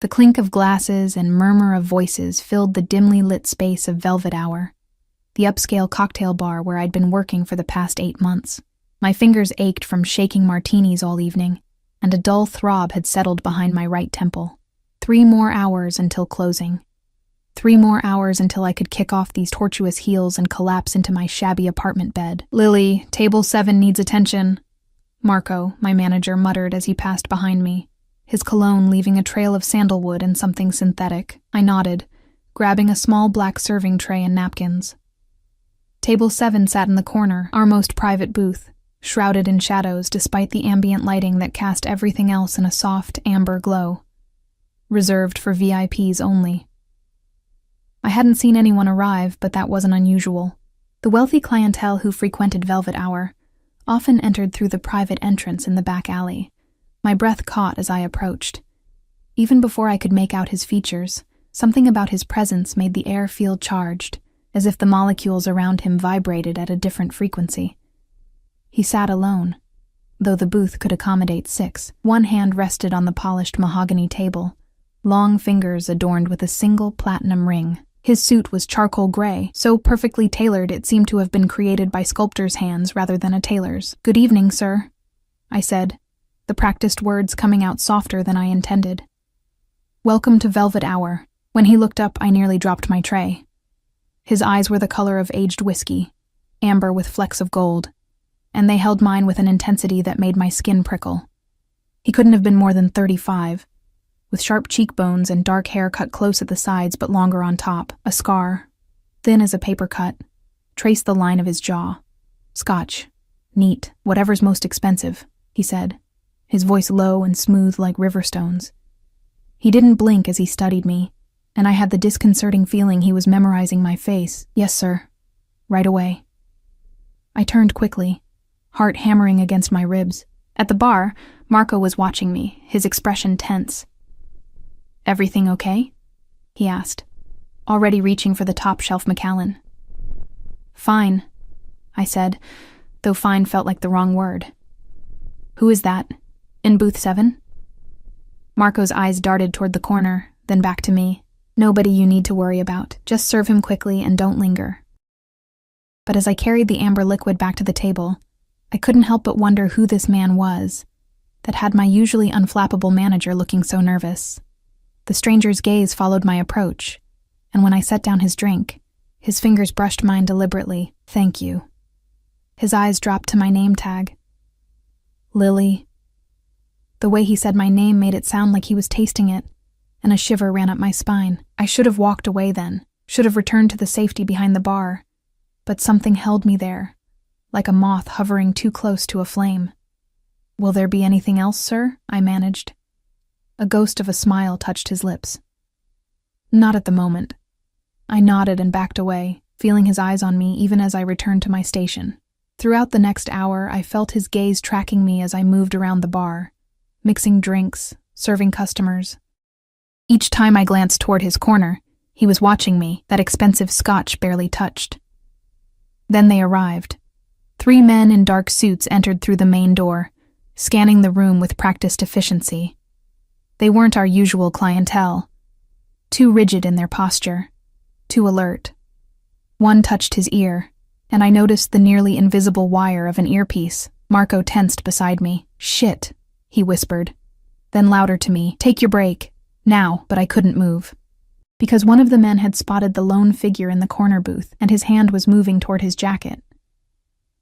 The clink of glasses and murmur of voices filled the dimly lit space of Velvet Hour, the upscale cocktail bar where I'd been working for the past 8 months. My fingers ached from shaking martinis all evening, and a dull throb had settled behind my right temple. 3 more hours until closing. 3 more hours until I could kick off these tortuous heels and collapse into my shabby apartment bed. "Lily, table 7 needs attention," Marco, my manager, muttered as he passed behind me, his cologne leaving a trail of sandalwood and something synthetic. I nodded, grabbing a small black serving tray and napkins. Table 7 sat in the corner, our most private booth, shrouded in shadows despite the ambient lighting that cast everything else in a soft, amber glow. Reserved for VIPs only. I hadn't seen anyone arrive, but that wasn't unusual. The wealthy clientele who frequented Velvet Hour often entered through the private entrance in the back alley. My breath caught as I approached. Even before I could make out his features, something about his presence made the air feel charged, as if the molecules around him vibrated at a different frequency. He sat alone, though the booth could accommodate 6. One hand rested on the polished mahogany table, long fingers adorned with a single platinum ring. His suit was charcoal gray, so perfectly tailored it seemed to have been created by sculptor's hands rather than a tailor's. "Good evening, sir," I said, the practiced words coming out softer than I intended. "Welcome to Velvet Hour." When he looked up, I nearly dropped my tray. His eyes were the color of aged whiskey, amber with flecks of gold, and they held mine with an intensity that made my skin prickle. He couldn't have been more than 35, with sharp cheekbones and dark hair cut close at the sides but longer on top. A scar, thin as a paper cut, traced the line of his jaw. "Scotch. Neat. Whatever's most expensive," he said, his voice low and smooth like river stones. He didn't blink as he studied me, and I had the disconcerting feeling he was memorizing my face. "Yes, sir. Right away." I turned quickly, heart hammering against my ribs. At the bar, Marco was watching me, his expression tense. "Everything okay?" he asked, already reaching for the top-shelf Macallan. "Fine," I said, though fine felt like the wrong word. "Who is that? In booth 7? Marco's eyes darted toward the corner, then back to me. "Nobody you need to worry about. Just serve him quickly and don't linger." But as I carried the amber liquid back to the table, I couldn't help but wonder who this man was that had my usually unflappable manager looking so nervous. The stranger's gaze followed my approach, and when I set down his drink, his fingers brushed mine deliberately. "Thank you." His eyes dropped to my name tag. "Lily." The way he said my name made it sound like he was tasting it, and a shiver ran up my spine. I should have walked away then, should have returned to the safety behind the bar, but something held me there, like a moth hovering too close to a flame. "Will there be anything else, sir?" I managed. A ghost of a smile touched his lips. "Not at the moment." I nodded and backed away, feeling his eyes on me even as I returned to my station. Throughout the next hour, I felt his gaze tracking me as I moved around the bar, mixing drinks, serving customers. Each time I glanced toward his corner, he was watching me, that expensive scotch barely touched. Then they arrived. 3 men in dark suits entered through the main door, scanning the room with practiced efficiency. They weren't our usual clientele. Too rigid in their posture, too alert. One touched his ear, and I noticed the nearly invisible wire of an earpiece. Marco tensed beside me. "Shit," he whispered. Then louder to me, "Take your break. Now," but I couldn't move. Because one of the men had spotted the lone figure in the corner booth, and his hand was moving toward his jacket.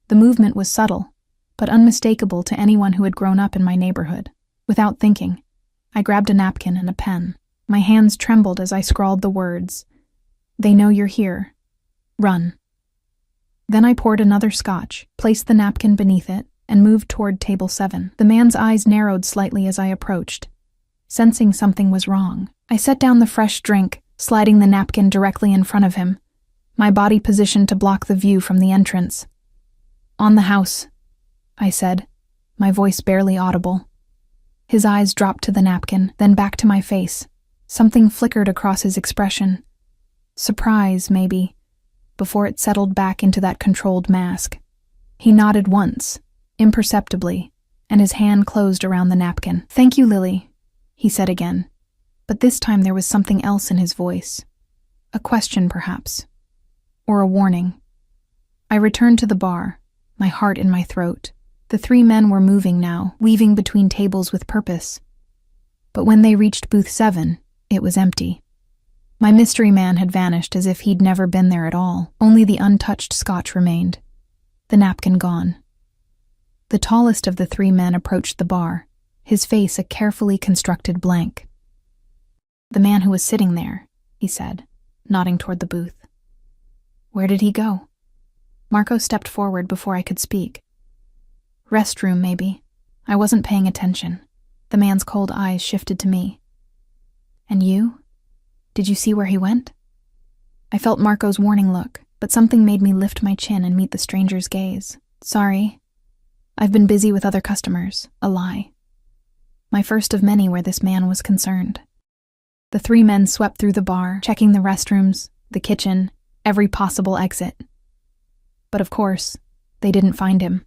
The movement was subtle, but unmistakable to anyone who had grown up in my neighborhood. Without thinking, I grabbed a napkin and a pen. My hands trembled as I scrawled the words, "They know you're here. Run." Then I poured another scotch, placed the napkin beneath it, and moved toward table 7. The man's eyes narrowed slightly as I approached, sensing something was wrong. I set down the fresh drink, sliding the napkin directly in front of him, my body positioned to block the view from the entrance. "On the house," I said, my voice barely audible. His eyes dropped to the napkin, then back to my face. Something flickered across his expression. Surprise, maybe, before it settled back into that controlled mask. He nodded once, imperceptibly, and his hand closed around the napkin. "Thank you, Lily," he said again, But this time there was something else in his voice. A question, perhaps. Or a warning. I returned to the bar, my heart in my throat. The three men were moving now, weaving between tables with purpose. But when they reached booth 7, it was empty. My mystery man had vanished as if he'd never been there at all. Only the untouched scotch remained. The napkin gone. The tallest of the three men approached the bar, his face a carefully constructed blank. "The man who was sitting there," he said, nodding toward the booth. "Where did he go?" Marco stepped forward before I could speak. "Restroom, maybe." I wasn't paying attention. The man's cold eyes shifted to me. "And you? Did you see where he went?" I felt Marco's warning look, but something made me lift my chin and meet the stranger's gaze. "Sorry. I've been busy with other customers." A lie. My first of many where this man was concerned. The three men swept through the bar, checking the restrooms, the kitchen, every possible exit. But of course, they didn't find him.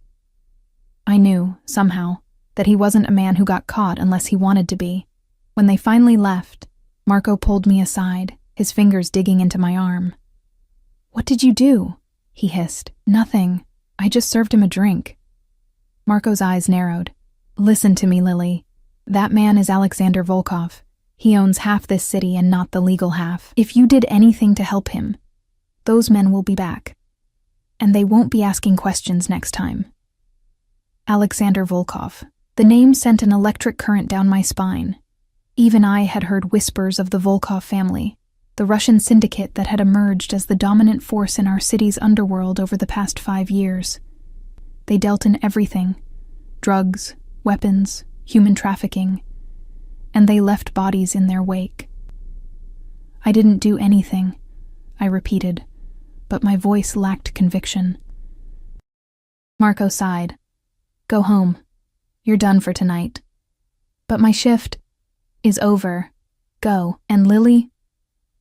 I knew, somehow, that he wasn't a man who got caught unless he wanted to be. When they finally left, Marco pulled me aside, his fingers digging into my arm. "What did you do?" he hissed. "Nothing. I just served him a drink." Marco's eyes narrowed. "Listen to me, Lily. That man is Alexander Volkov. He owns half this city and not the legal half. If you did anything to help him, those men will be back. And they won't be asking questions next time." Alexander Volkov. The name sent an electric current down my spine. Even I had heard whispers of the Volkov family, the Russian syndicate that had emerged as the dominant force in our city's underworld over the past 5 years. They dealt in everything: drugs, weapons, human trafficking, and they left bodies in their wake. "I didn't do anything," I repeated, but my voice lacked conviction. Marco sighed. "Go home. You're done for tonight." "But my shift is over. Go. And Lily,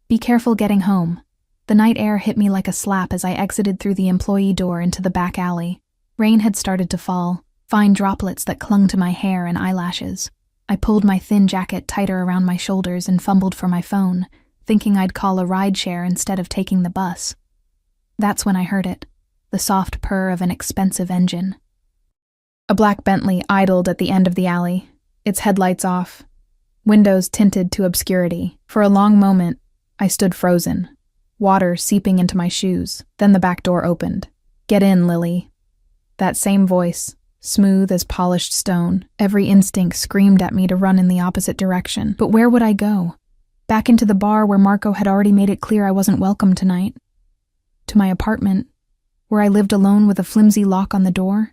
be careful getting home." The night air hit me like a slap as I exited through the employee door into the back alley. Rain had started to fall, fine droplets that clung to my hair and eyelashes. I pulled my thin jacket tighter around my shoulders and fumbled for my phone, thinking I'd call a rideshare instead of taking the bus. That's when I heard it, the soft purr of an expensive engine. A black Bentley idled at the end of the alley, its headlights off, windows tinted to obscurity. For a long moment, I stood frozen, water seeping into my shoes. Then the back door opened. "Get in, Lily." That same voice, smooth as polished stone. Every instinct screamed at me to run in the opposite direction. But where would I go? Back into the bar where Marco had already made it clear I wasn't welcome tonight. To my apartment, where I lived alone with a flimsy lock on the door.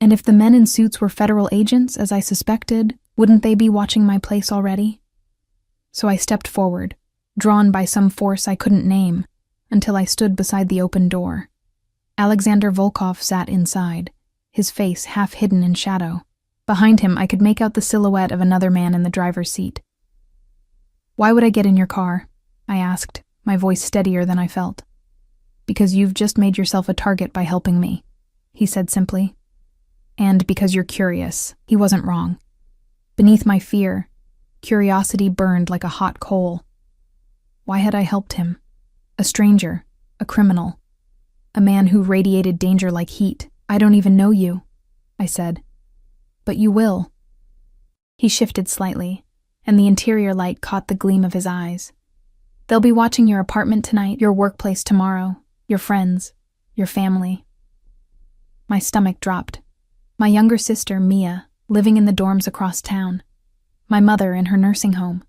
And if the men in suits were federal agents, as I suspected, wouldn't they be watching my place already? So I stepped forward, drawn by some force I couldn't name, until I stood beside the open door. Alexander Volkov sat inside, his face half hidden in shadow. Behind him, I could make out the silhouette of another man in the driver's seat. "Why would I get in your car?" I asked, my voice steadier than I felt. "Because you've just made yourself a target by helping me," he said simply. "And because you're curious." He wasn't wrong. Beneath my fear, curiosity burned like a hot coal. Why had I helped him? A stranger, a criminal, a man who radiated danger like heat. "I don't even know you," I said. "But you will." He shifted slightly, and the interior light caught the gleam of his eyes. "They'll be watching your apartment tonight, your workplace tomorrow, your friends, your family." My stomach dropped. My younger sister, Mia, living in the dorms across town. My mother in her nursing home.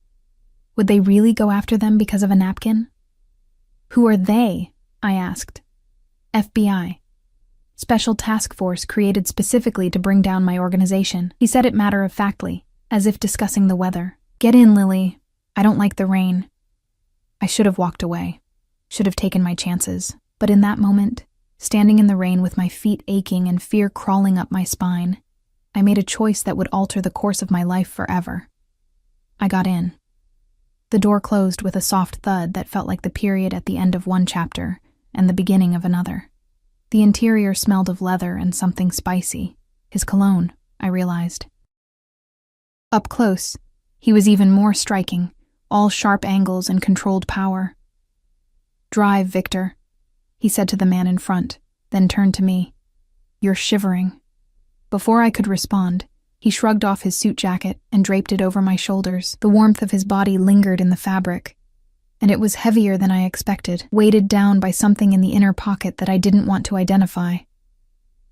Would they really go after them because of a napkin? "Who are they?" I asked. "FBI. Special task force created specifically to bring down my organization." He said it matter-of-factly, as if discussing the weather. "Get in, Lily. I don't like the rain." I should have walked away. Should have taken my chances. But in that moment, standing in the rain with my feet aching and fear crawling up my spine, I made a choice that would alter the course of my life forever. I got in. The door closed with a soft thud that felt like the period at the end of one chapter and the beginning of another. The interior smelled of leather and something spicy. His cologne, I realized. Up close, He was even more striking, all sharp angles and controlled power. "Drive, Victor," he said to the man in front, then turned to me. "You're shivering." Before I could respond, he shrugged off his suit jacket and draped it over my shoulders. The warmth of his body lingered in the fabric, and it was heavier than I expected, weighted down by something in the inner pocket that I didn't want to identify.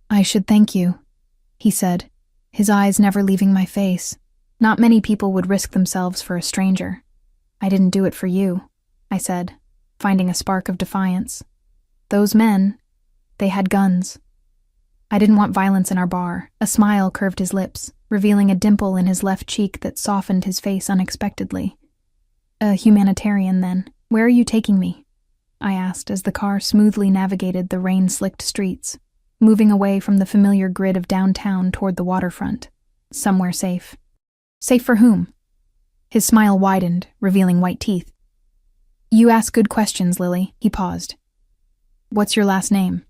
"I should thank you," he said, his eyes never leaving my face. "Not many people would risk themselves for a stranger." "I didn't do it for you," I said, finding a spark of defiance. "Those men, they had guns. I didn't want violence in our bar." A smile curved his lips, revealing a dimple in his left cheek that softened his face unexpectedly. "A humanitarian, then. Where are you taking me?" I asked as the car smoothly navigated the rain-slicked streets, moving away from the familiar grid of downtown toward the waterfront. "Somewhere safe." "Safe for whom?" His smile widened, revealing white teeth. "You ask good questions, Lily." He paused. "What's your last name?"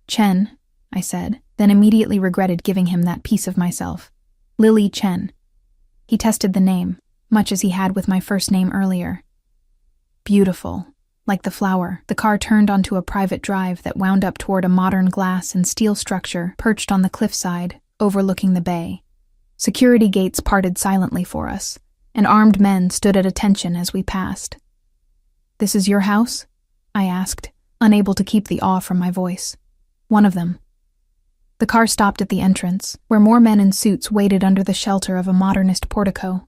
"Chen," I said, then immediately regretted giving him that piece of myself. "Lily Chen." He tested the name, much as he had with my first name earlier. "Beautiful. Like the flower." The car turned onto a private drive that wound up toward a modern glass and steel structure perched on the cliffside, overlooking the bay. Security gates parted silently for us, and armed men stood at attention as we passed. "This is your house?" I asked, unable to keep the awe from my voice. "One of them." The car stopped at the entrance, where more men in suits waited under the shelter of a modernist portico.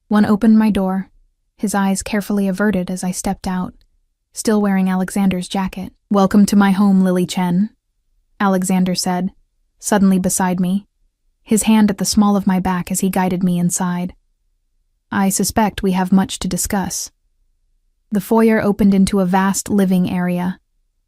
One opened my door, his eyes carefully averted as I stepped out, still wearing Alexander's jacket. "Welcome to my home, Lily Chen," Alexander said, suddenly beside me, his hand at the small of my back as he guided me inside. "I suspect we have much to discuss." The foyer opened into a vast living area,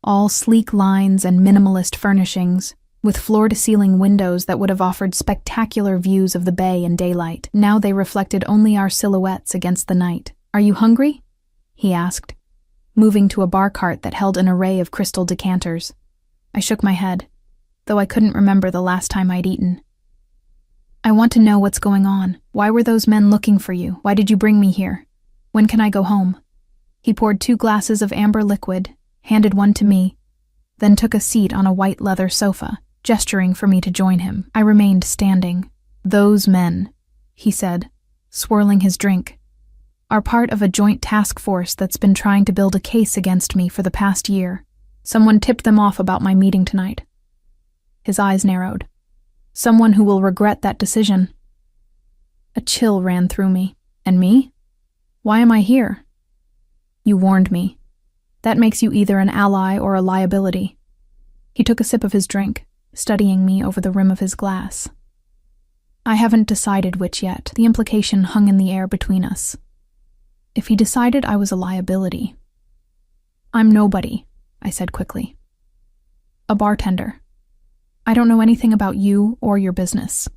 all sleek lines and minimalist furnishings, with floor-to-ceiling windows that would have offered spectacular views of the bay in daylight. Now they reflected only our silhouettes against the night. "Are you hungry?" he asked, moving to a bar cart that held an array of crystal decanters. I shook my head, though I couldn't remember the last time I'd eaten. "I want to know what's going on. Why were those men looking for you? Why did you bring me here? When can I go home?" He poured 2 glasses of amber liquid, handed one to me, then took a seat on a white leather sofa, gesturing for me to join him. I remained standing. "Those men," he said, swirling his drink, "are part of a joint task force that's been trying to build a case against me for the past year. Someone tipped them off about my meeting tonight." His eyes narrowed. "Someone who will regret that decision." A chill ran through me. "And me? Why am I here?" "You warned me. That makes you either an ally or a liability." He took a sip of his drink, studying me over the rim of his glass. "I haven't decided which yet." The implication hung in the air between us. If he decided I was a liability... "I'm nobody," I said quickly. "A bartender. I don't know anything about you or your business.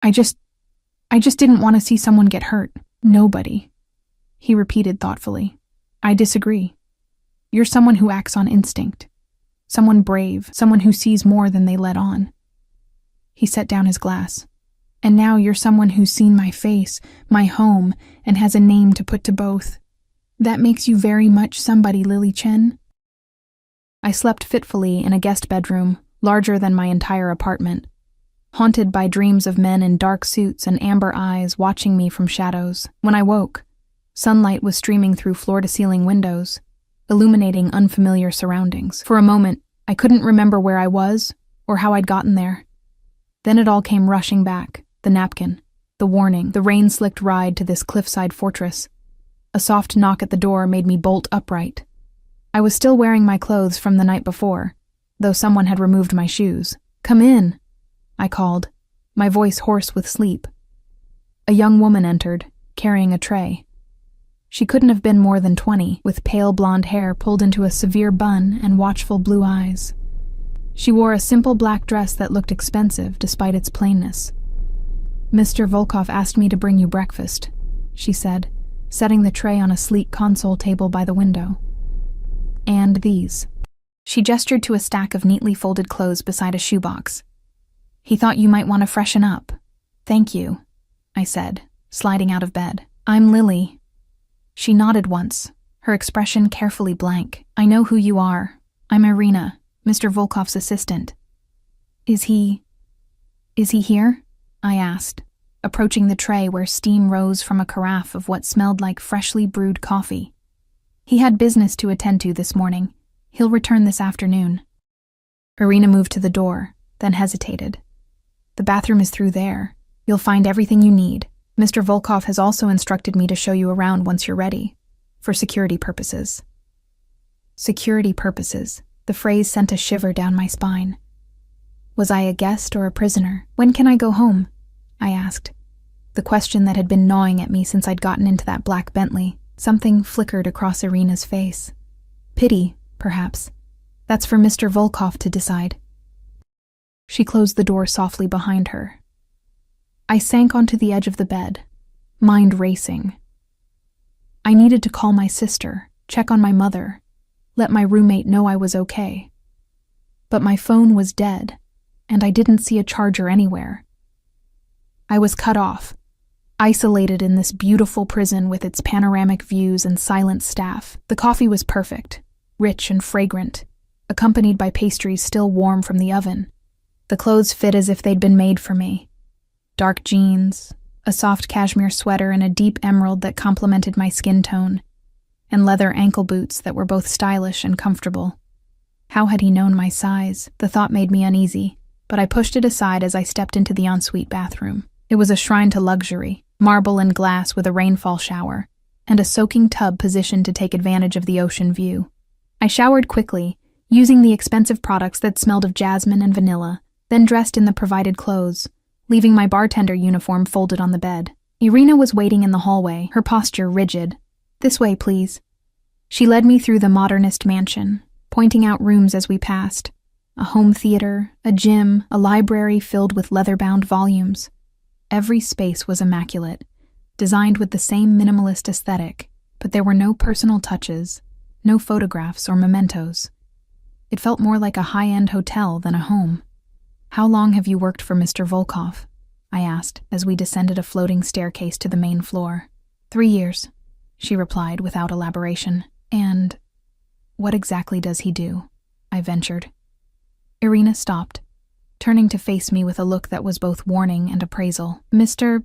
I just didn't want to see someone get hurt." "Nobody," he repeated thoughtfully. "I disagree. You're someone who acts on instinct. Someone brave, someone who sees more than they let on." He set down his glass. "And now you're someone who's seen my face, my home, and has a name to put to both. That makes you very much somebody, Lily Chen." I slept fitfully in a guest bedroom, larger than my entire apartment, haunted by dreams of men in dark suits and amber eyes watching me from shadows. When I woke, sunlight was streaming through floor-to-ceiling windows, illuminating unfamiliar surroundings. For a moment, I couldn't remember where I was or how I'd gotten there. Then it all came rushing back: the napkin, the warning, the rain-slicked ride to this cliffside fortress. A soft knock at the door made me bolt upright. I was still wearing my clothes from the night before, though someone had removed my shoes. "Come in," I called, my voice hoarse with sleep. A young woman entered, carrying a tray. She couldn't have been more than 20, with pale blonde hair pulled into a severe bun and watchful blue eyes. She wore a simple black dress that looked expensive despite its plainness. "Mr. Volkov asked me to bring you breakfast," she said, setting the tray on a sleek console table by the window. "And these." She gestured to a stack of neatly folded clothes beside a shoebox. "He thought you might want to freshen up." "Thank you," I said, sliding out of bed. "I'm Lily." She nodded once, her expression carefully blank. "I know who you are. I'm Irina, Mr. Volkov's assistant." Is he here?" I asked, approaching the tray where steam rose from a carafe of what smelled like freshly brewed coffee. "He had business to attend to this morning. He'll return this afternoon." Irina moved to the door, then hesitated. "The bathroom is through there. You'll find everything you need. Mr. Volkov has also instructed me to show you around once you're ready, for security purposes." Security purposes. The phrase sent a shiver down my spine. Was I a guest or a prisoner? "When can I go home?" I asked. The question that had been gnawing at me since I'd gotten into that black Bentley. Something flickered across Irina's face. Pity, perhaps. That's for Mr. Volkov to decide. She closed the door softly behind her. I sank onto the edge of the bed, mind racing. I needed to call my sister, check on my mother, let my roommate know I was okay. But my phone was dead, and I didn't see a charger anywhere. I was cut off, isolated in this beautiful prison with its panoramic views and silent staff. The coffee was perfect, rich and fragrant, accompanied by pastries still warm from the oven. The clothes fit as if they'd been made for me. Dark jeans, a soft cashmere sweater and a deep emerald that complemented my skin tone, and leather ankle boots that were both stylish and comfortable. How had he known my size? The thought made me uneasy, but I pushed it aside as I stepped into the ensuite bathroom. It was a shrine to luxury, marble and glass with a rainfall shower, and a soaking tub positioned to take advantage of the ocean view. I showered quickly, using the expensive products that smelled of jasmine and vanilla, then dressed in the provided clothes, leaving my bartender uniform folded on the bed. Irina was waiting in the hallway, her posture rigid. "This way, please." She led me through the modernist mansion, pointing out rooms as we passed. A home theater, a gym, a library filled with leather-bound volumes. Every space was immaculate, designed with the same minimalist aesthetic, but there were no personal touches, no photographs or mementos. It felt more like a high-end hotel than a home. "How long have you worked for Mr. Volkov?" I asked as we descended a floating staircase to the main floor. 3 years, she replied without elaboration. "And what exactly does he do?" I ventured. Irina stopped, turning to face me with a look that was both warning and appraisal. "Mr.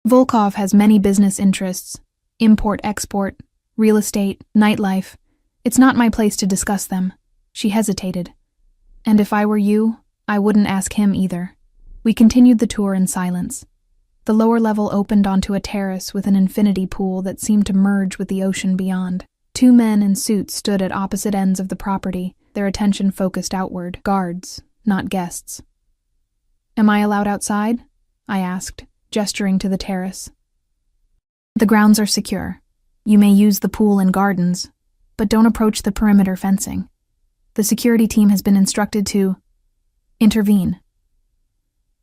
Volkov has many business interests, import-export, real estate, nightlife. It's not my place to discuss them." She hesitated. "And if I were you, I wouldn't ask him either." We continued the tour in silence. The lower level opened onto a terrace with an infinity pool that seemed to merge with the ocean beyond. 2 men in suits stood at opposite ends of the property, their attention focused outward. Guards, not guests. "Am I allowed outside?" I asked, gesturing to the terrace. "The grounds are secure. You may use the pool and gardens, but don't approach the perimeter fencing. The security team has been instructed to intervene."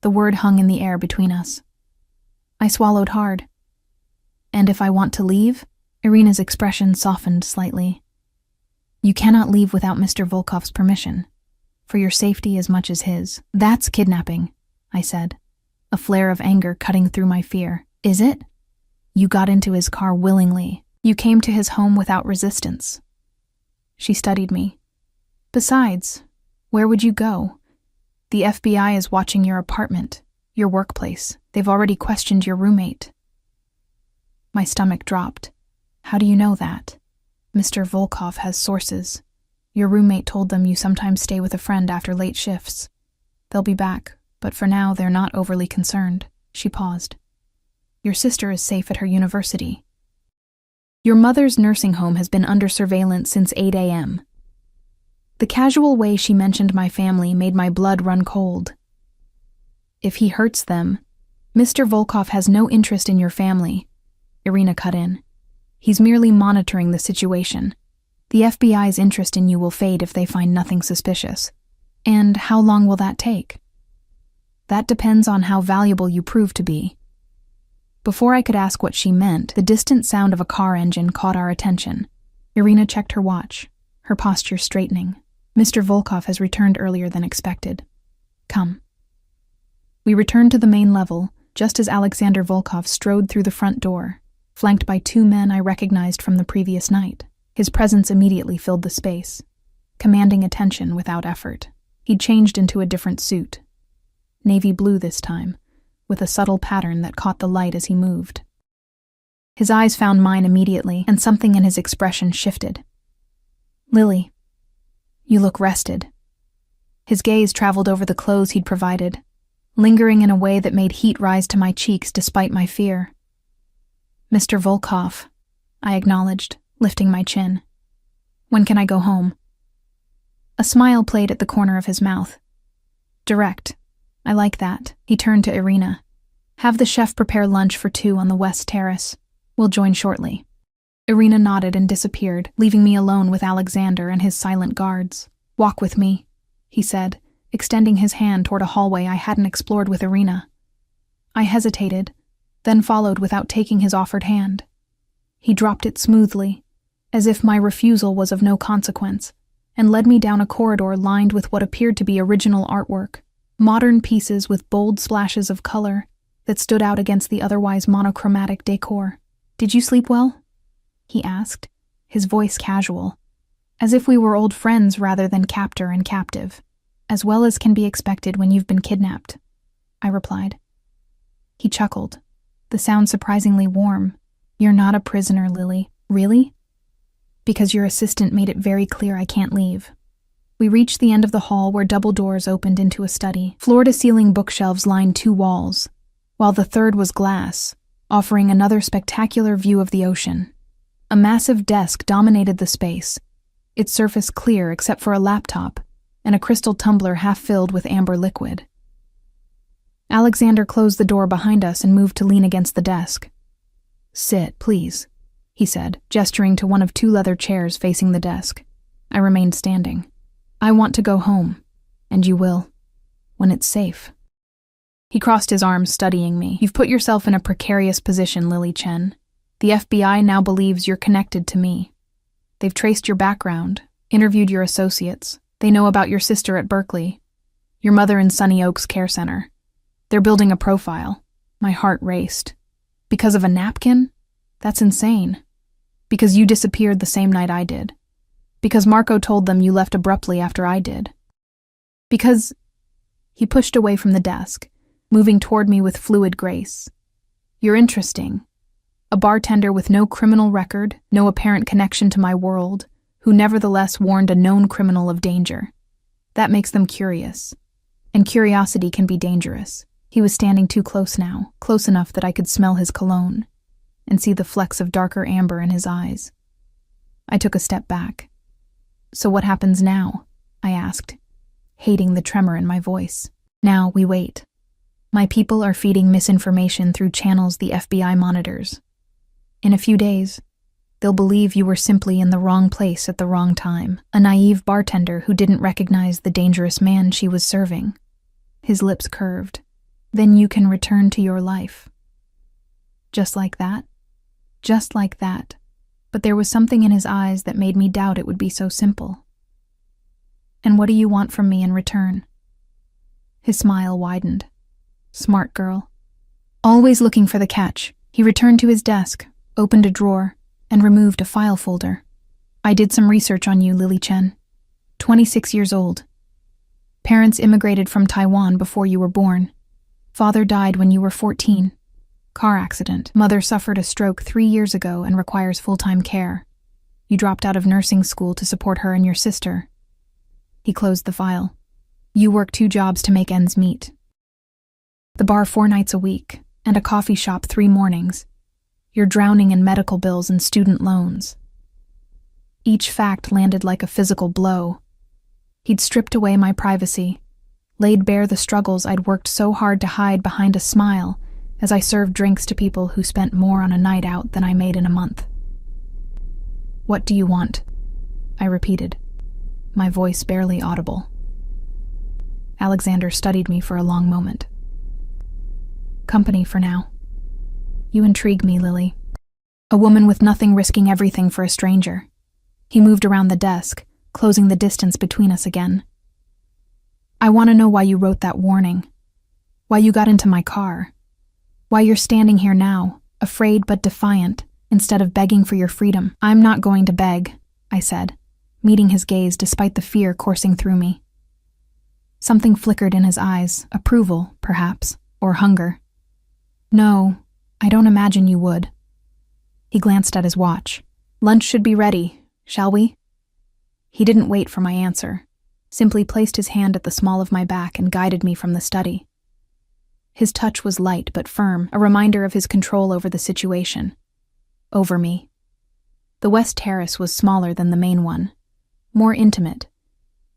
The word hung in the air between us. I swallowed hard. "And if I want to leave?" Irina's expression softened slightly. "You cannot leave without Mr. Volkov's permission, for your safety as much as his." "That's kidnapping," I said, a flare of anger cutting through my fear. "Is it? You got into his car willingly. You came to his home without resistance." She studied me. "Besides, where would you go? The FBI is watching your apartment, your workplace. They've already questioned your roommate." My stomach dropped. "How do you know that?" "Mr. Volkov has sources. Your roommate told them you sometimes stay with a friend after late shifts. They'll be back, but for now they're not overly concerned." She paused. "Your sister is safe at her university. Your mother's nursing home has been under surveillance since 8 a.m. The casual way she mentioned my family made my blood run cold. "If he hurts them, Mr. Volkov has no interest in your family," Irina cut in. "He's merely monitoring the situation. The FBI's interest in you will fade if they find nothing suspicious. And how long will that take?" "That depends on how valuable you prove to be." Before I could ask what she meant, the distant sound of a car engine caught our attention. Irina checked her watch, her posture straightening. "Mr. Volkov has returned earlier than expected. Come." We returned to the main level, just as Alexander Volkov strode through the front door, flanked by two men I recognized from the previous night. His presence immediately filled the space, commanding attention without effort. He'd changed into a different suit, navy blue this time, with a subtle pattern that caught the light as he moved. His eyes found mine immediately, and something in his expression shifted. "Lily, you look rested." His gaze traveled over the clothes he'd provided, lingering in a way that made heat rise to my cheeks despite my fear. "Mr. Volkov," I acknowledged, lifting my chin. "When can I go home?" A smile played at the corner of his mouth. "Direct. I like that." He turned to Irina. "Have the chef prepare lunch for 2 on the West Terrace. We'll join shortly." Irina nodded and disappeared, leaving me alone with Alexander and his silent guards. "Walk with me," he said, extending his hand toward a hallway I hadn't explored with Irina. I hesitated, then followed without taking his offered hand. He dropped it smoothly, as if my refusal was of no consequence, and led me down a corridor lined with what appeared to be original artwork, modern pieces with bold splashes of color that stood out against the otherwise monochromatic decor. "Did you sleep well?" he asked, his voice casual, as if we were old friends rather than captor and captive. "As well as can be expected when you've been kidnapped," I replied. He chuckled, the sound surprisingly warm. "You're not a prisoner, Lily." "Really?" "Because your assistant made it very clear I can't leave." We reached the end of the hall where double doors opened into a study. Floor-to-ceiling bookshelves lined 2 walls, while the third was glass, offering another spectacular view of the ocean. A massive desk dominated the space, its surface clear except for a laptop and a crystal tumbler half filled with amber liquid. Alexander closed the door behind us and moved to lean against the desk. "Sit, please," he said, gesturing to one of 2 leather chairs facing the desk. I remained standing. "I want to go home, and you will, when it's safe." He crossed his arms, studying me. "You've put yourself in a precarious position, Lily Chen. The FBI now believes you're connected to me. They've traced your background, interviewed your associates. They know about your sister at Berkeley, your mother in Sunny Oaks Care Center. They're building a profile." My heart raced. "Because of a napkin? That's insane. Because you disappeared the same night I did. Because Marco told them you left abruptly after I did. Because..." He pushed away from the desk, moving toward me with fluid grace. "You're interesting. A bartender with no criminal record, no apparent connection to my world, who nevertheless warned a known criminal of danger. That makes them curious. And curiosity can be dangerous." He was standing too close now, close enough that I could smell his cologne and see the flecks of darker amber in his eyes. I took a step back. "So what happens now?" I asked, hating the tremor in my voice. "Now we wait. My people are feeding misinformation through channels the FBI monitors. In a few days, they'll believe you were simply in the wrong place at the wrong time, a naive bartender who didn't recognize the dangerous man she was serving." His lips curved. "Then you can return to your life." Just like that? Just like that. But there was something in his eyes that made me doubt it would be so simple. "And what do you want from me in return?" His smile widened. "Smart girl. Always looking for the catch." He returned to his desk, opened a drawer, and removed a file folder. "I did some research on you, Lily Chen. 26 years old. Parents immigrated from Taiwan before you were born. Father died when you were 14. Car accident. Mother suffered a stroke 3 years ago and requires full-time care. You dropped out of nursing school to support her and your sister." He closed the file. "You work 2 jobs to make ends meet. The bar 4 nights a week, and a coffee shop 3 mornings. You're drowning in medical bills and student loans." Each fact landed like a physical blow. He'd stripped away my privacy, laid bare the struggles I'd worked so hard to hide behind a smile as I served drinks to people who spent more on a night out than I made in a month. "What do you want?" I repeated, my voice barely audible. Alexander studied me for a long moment. "Company for now. You intrigue me, Lily. A woman with nothing risking everything for a stranger." He moved around the desk, closing the distance between us again. "I want to know why you wrote that warning. Why you got into my car. Why you're standing here now, afraid but defiant, instead of begging for your freedom. I'm not going to beg, I said, meeting his gaze despite the fear coursing through me. Something flickered in his eyes, approval, perhaps, or hunger. No, I don't imagine you would. He glanced at his watch. Lunch should be ready, shall we? He didn't wait for my answer, simply placed his hand at the small of my back and guided me from the study. His touch was light but firm, a reminder of his control over the situation. Over me. The west terrace was smaller than the main one, more intimate,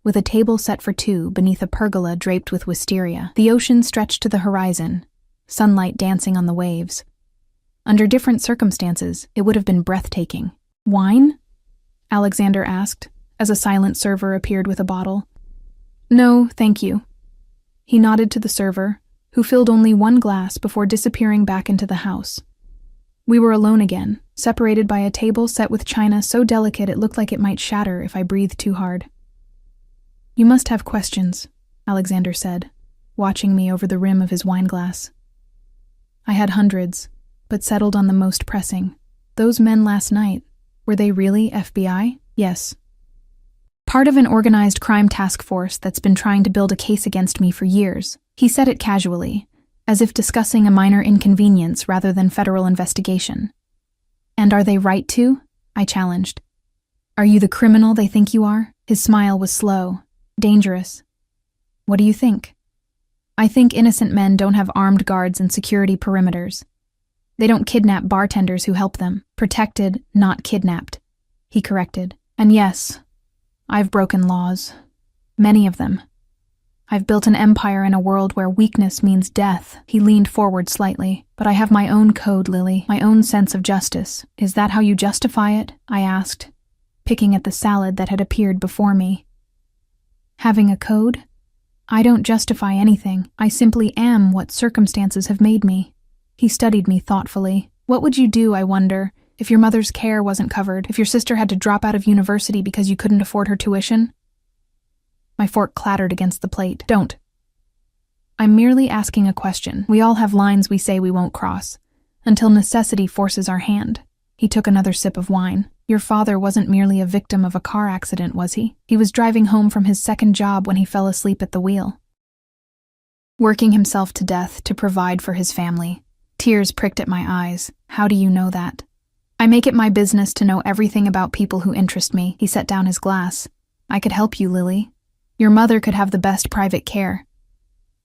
with a table set for two beneath a pergola draped with wisteria. The ocean stretched to the horizon, sunlight dancing on the waves. Under different circumstances, it would have been breathtaking. Wine? Alexander asked, as a silent server appeared with a bottle. No, thank you. He nodded to the server, who filled only one glass before disappearing back into the house. We were alone again, separated by a table set with china so delicate it looked like it might shatter if I breathed too hard. You must have questions, Alexander said, watching me over the rim of his wineglass. I had hundreds, but settled on the most pressing. Those men last night, were they really FBI? Yes. Part of an organized crime task force that's been trying to build a case against me for years. He said it casually, as if discussing a minor inconvenience rather than federal investigation. And are they right to? I challenged. Are you the criminal they think you are? His smile was slow, dangerous. What do you think? I think innocent men don't have armed guards and security perimeters. They don't kidnap bartenders who help them. Protected, not kidnapped, he corrected. And yes, I've broken laws. Many of them. I've built an empire in a world where weakness means death. He leaned forward slightly. But I have my own code, Lily, my own sense of justice. Is that how you justify it? I asked, picking at the salad that had appeared before me. Having a code? I don't justify anything. I simply am what circumstances have made me. He studied me thoughtfully. What would you do, I wonder, if your mother's care wasn't covered, if your sister had to drop out of university because you couldn't afford her tuition? My fork clattered against the plate. Don't. I'm merely asking a question. We all have lines we say we won't cross, until necessity forces our hand. He took another sip of wine. Your father wasn't merely a victim of a car accident, was he? He was driving home from his second job when he fell asleep at the wheel, working himself to death to provide for his family. Tears pricked at my eyes. How do you know that? I make it my business to know everything about people who interest me. He set down his glass. I could help you, Lily. Your mother could have the best private care.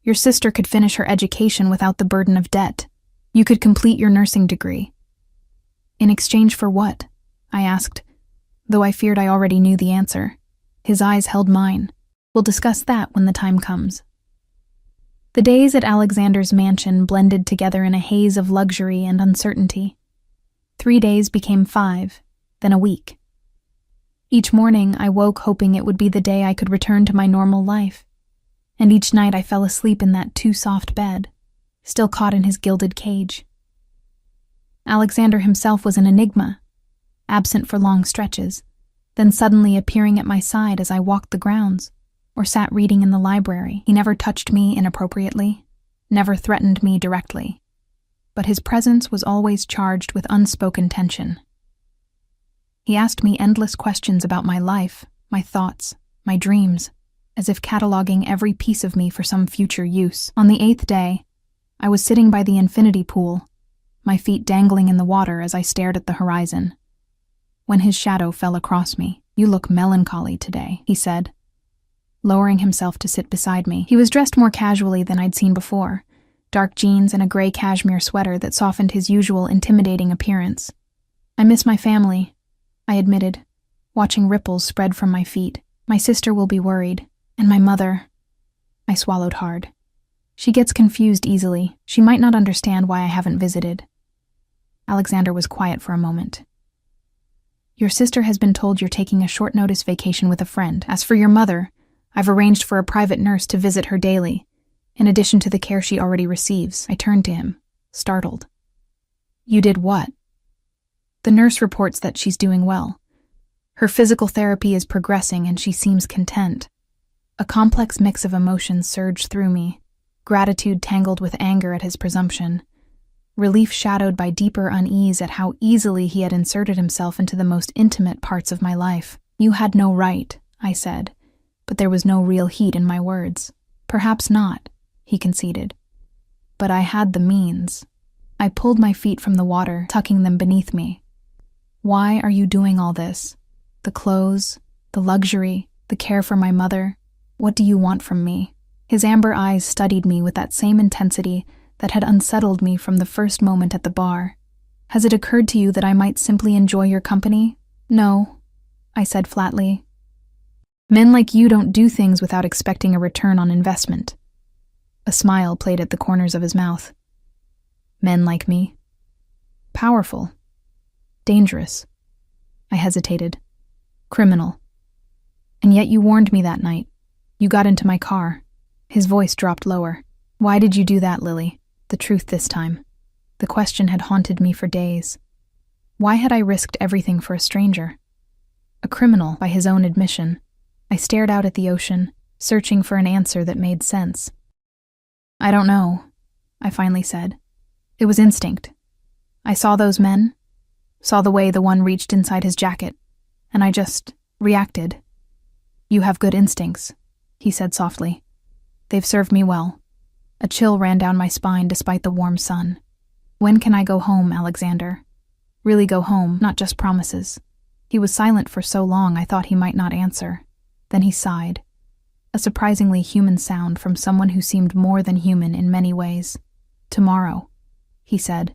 Your sister could finish her education without the burden of debt. You could complete your nursing degree. In exchange for what? I asked, though I feared I already knew the answer. His eyes held mine. We'll discuss that when the time comes. The days at Alexander's mansion blended together in a haze of luxury and uncertainty. 3 days became 5, then a week. Each morning I woke hoping it would be the day I could return to my normal life, and each night I fell asleep in that too-soft bed, still caught in his gilded cage. Alexander himself was an enigma, absent for long stretches, then suddenly appearing at my side as I walked the grounds, or sat reading in the library. He never touched me inappropriately, never threatened me directly, but his presence was always charged with unspoken tension. He asked me endless questions about my life, my thoughts, my dreams, as if cataloging every piece of me for some future use. On the 8th day, I was sitting by the infinity pool, my feet dangling in the water as I stared at the horizon, when his shadow fell across me. You look melancholy today, he said, lowering himself to sit beside me. He was dressed more casually than I'd seen before, dark jeans and a gray cashmere sweater that softened his usual intimidating appearance. I miss my family, I admitted, watching ripples spread from my feet. My sister will be worried, and my mother. I swallowed hard. She gets confused easily. She might not understand why I haven't visited. Alexander was quiet for a moment. Your sister has been told you're taking a short-notice vacation with a friend. As for your mother, I've arranged for a private nurse to visit her daily, in addition to the care she already receives. I turned to him, startled. You did what? The nurse reports that she's doing well. Her physical therapy is progressing and she seems content. A complex mix of emotions surged through me, gratitude tangled with anger at his presumption. relief shadowed by deeper unease at how easily he had inserted himself into the most intimate parts of my life. "You had no right," I said, but there was no real heat in my words. "Perhaps not," he conceded. "But I had the means." I pulled my feet from the water, tucking them beneath me. "Why are you doing all this? The clothes, the luxury, the care for my mother. What do you want from me?" His amber eyes studied me with that same intensity that had unsettled me from the first moment at the bar. "Has it occurred to you that I might simply enjoy your company?" "No," I said flatly. "Men like you don't do things without expecting a return on investment." A smile played at the corners of his mouth. "Men like me? Powerful. Dangerous." I hesitated. "Criminal. And yet you warned me that night. You got into my car." His voice dropped lower. "Why did you do that, Lily?" The truth this time. The question had haunted me for days. Why had I risked everything for a stranger? A criminal, by his own admission. I stared out at the ocean, searching for an answer that made sense. "I don't know," I finally said. "It was instinct. I saw those men, saw the way the one reached inside his jacket, and I just reacted." "You have good instincts," he said softly. "They've served me well." A chill ran down my spine despite the warm sun. "When can I go home, Alexander? Really go home, not just promises." He was silent for so long I thought he might not answer. Then he sighed. A surprisingly human sound from someone who seemed more than human in many ways. "Tomorrow," he said.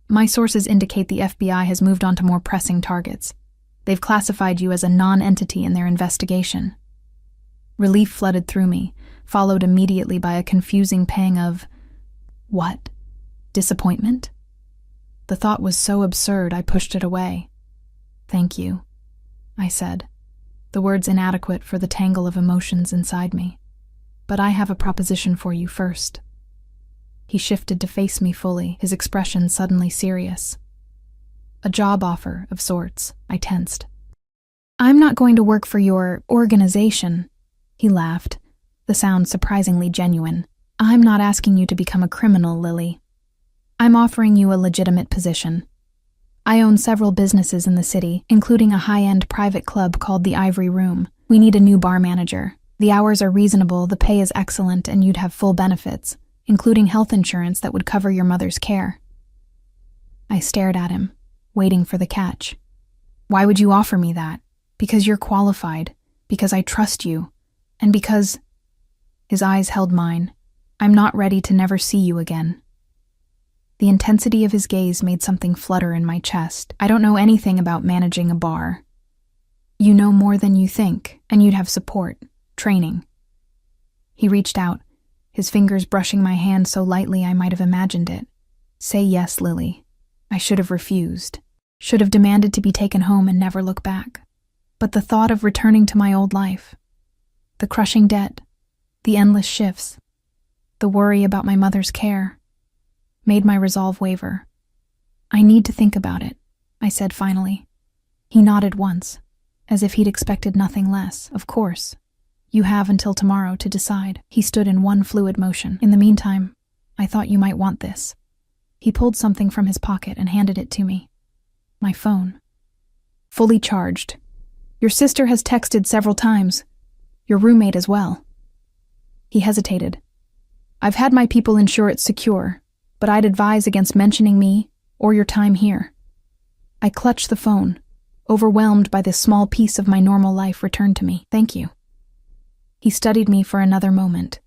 "My sources indicate the FBI has moved on to more pressing targets. They've classified you as a non-entity in their investigation." Relief flooded through me, followed immediately by a confusing pang of, what? Disappointment? The thought was so absurd I pushed it away. "Thank you," I said, the words inadequate for the tangle of emotions inside me. "But I have a proposition for you first." He shifted to face me fully, his expression suddenly serious. "A job offer of sorts," I tensed. "I'm not going to work for your organization," he laughed, the sound surprisingly genuine. "I'm not asking you to become a criminal, Lily. I'm offering you a legitimate position. I own several businesses in the city, including a high-end private club called the Ivory Room. We need a new bar manager. The hours are reasonable, the pay is excellent, and you'd have full benefits, including health insurance that would cover your mother's care." I stared at him, waiting for the catch. "Why would you offer me that?" "Because you're qualified, because I trust you, and because—" His eyes held mine. "I'm not ready to never see you again." The intensity of his gaze made something flutter in my chest. "I don't know anything about managing a bar." "You know more than you think, and you'd have support, training." He reached out, his fingers brushing my hand so lightly I might have imagined it. "Say yes, Lily." I should have refused, should have demanded to be taken home and never look back. But the thought of returning to my old life, the crushing debt, the endless shifts, the worry about my mother's care, made my resolve waver. "I need to think about it," I said finally. He nodded once, as if he'd expected nothing less. "Of course. You have until tomorrow to decide." He stood in one fluid motion. "In the meantime, I thought you might want this." He pulled something from his pocket and handed it to me. My phone. "Fully charged. Your sister has texted several times. Your roommate as well." He hesitated. "I've had my people ensure it's secure, but I'd advise against mentioning me or your time here." I clutched the phone, overwhelmed by this small piece of my normal life returned to me. "Thank you." He studied me for another moment,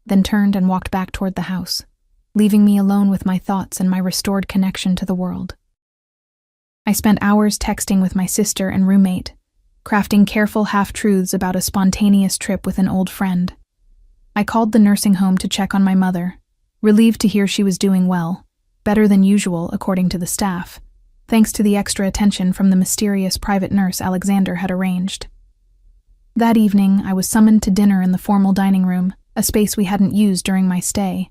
then turned and walked back toward the house, leaving me alone with my thoughts and my restored connection to the world. I spent hours texting with my sister and roommate, crafting careful half-truths about a spontaneous trip with an old friend. I called the nursing home to check on my mother, relieved to hear she was doing well, better than usual according to the staff, thanks to the extra attention from the mysterious private nurse Alexander had arranged. That evening, I was summoned to dinner in the formal dining room, a space we hadn't used during my stay.